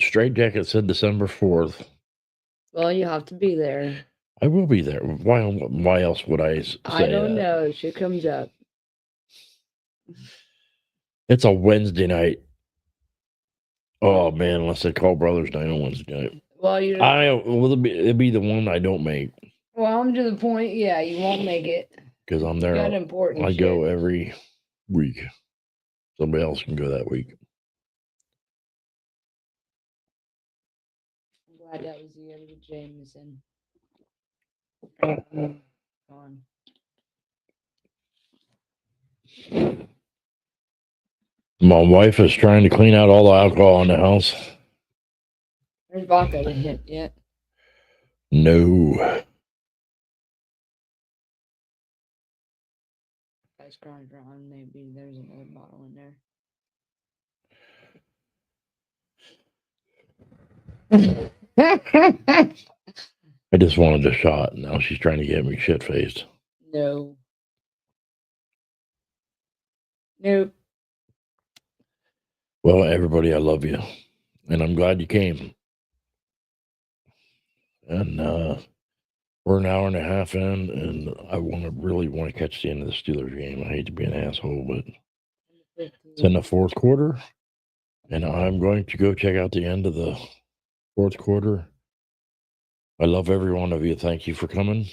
Straight Jacket said December 4th. Well, you have to be there. I will be there. Why else would I say I don't know. Shit comes up. It's a Wednesday night. Oh man, unless they call Brothers Night on Wednesday night. Well, it'll be the one I don't make. Well, I'm to the point. Yeah, you won't make it because I'm there. Got important. I go every week. Somebody else can go that week. I'm glad that was the other Jameson. On. My wife is trying to clean out all the alcohol in the house. There's vodka to hit yet? No. Ice grind around, maybe there's another bottle in there. I just wanted a shot. Now she's trying to get me shit-faced. No. Nope. Well, everybody, I love you, and I'm glad you came. And we're an hour and a half in, and I really want to catch the end of the Steelers game. I hate to be an asshole, but it's in the fourth quarter, and I'm going to go check out the end of the fourth quarter. I love every one of you. Thank you for coming.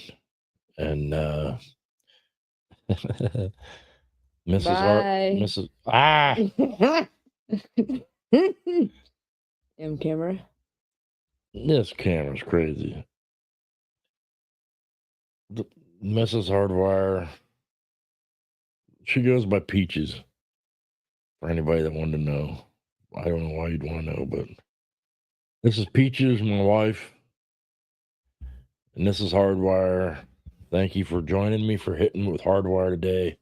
And Mrs. Bye. Mrs. Camera. This camera's crazy. Mrs. Hardwire. She goes by Peaches. For anybody that wanted to know. I don't know why you'd want to know, but this is Peaches, my wife. And this is Hardwire. Thank you for joining me for Hittin' with Hardwire today.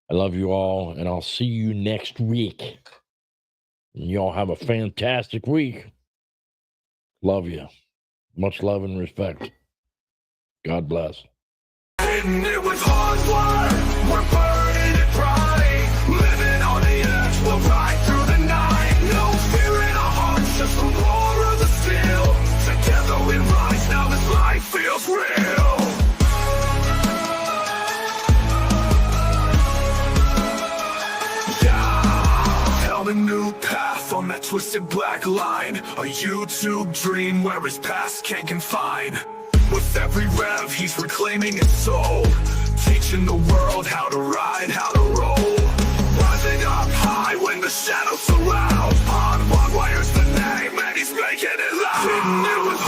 I love you all, and I'll see you next week. And y'all have a fantastic week. Love you. Much love and respect. God bless. Hittin' it with HardWire. We're burning it bright. Living on the edge, we'll ride through the night. No fear in our hearts, just the roar of the steel. Together we rise, now this life feels real. Yeah, held a new path on that twisted black line. A YouTube dream where his past can't confine. With every rev, he's reclaiming his soul, teaching the world how to ride, how to roll. Rising up high when the shadows surround. HardWire's the name, and he's making it loud. Hittin' it with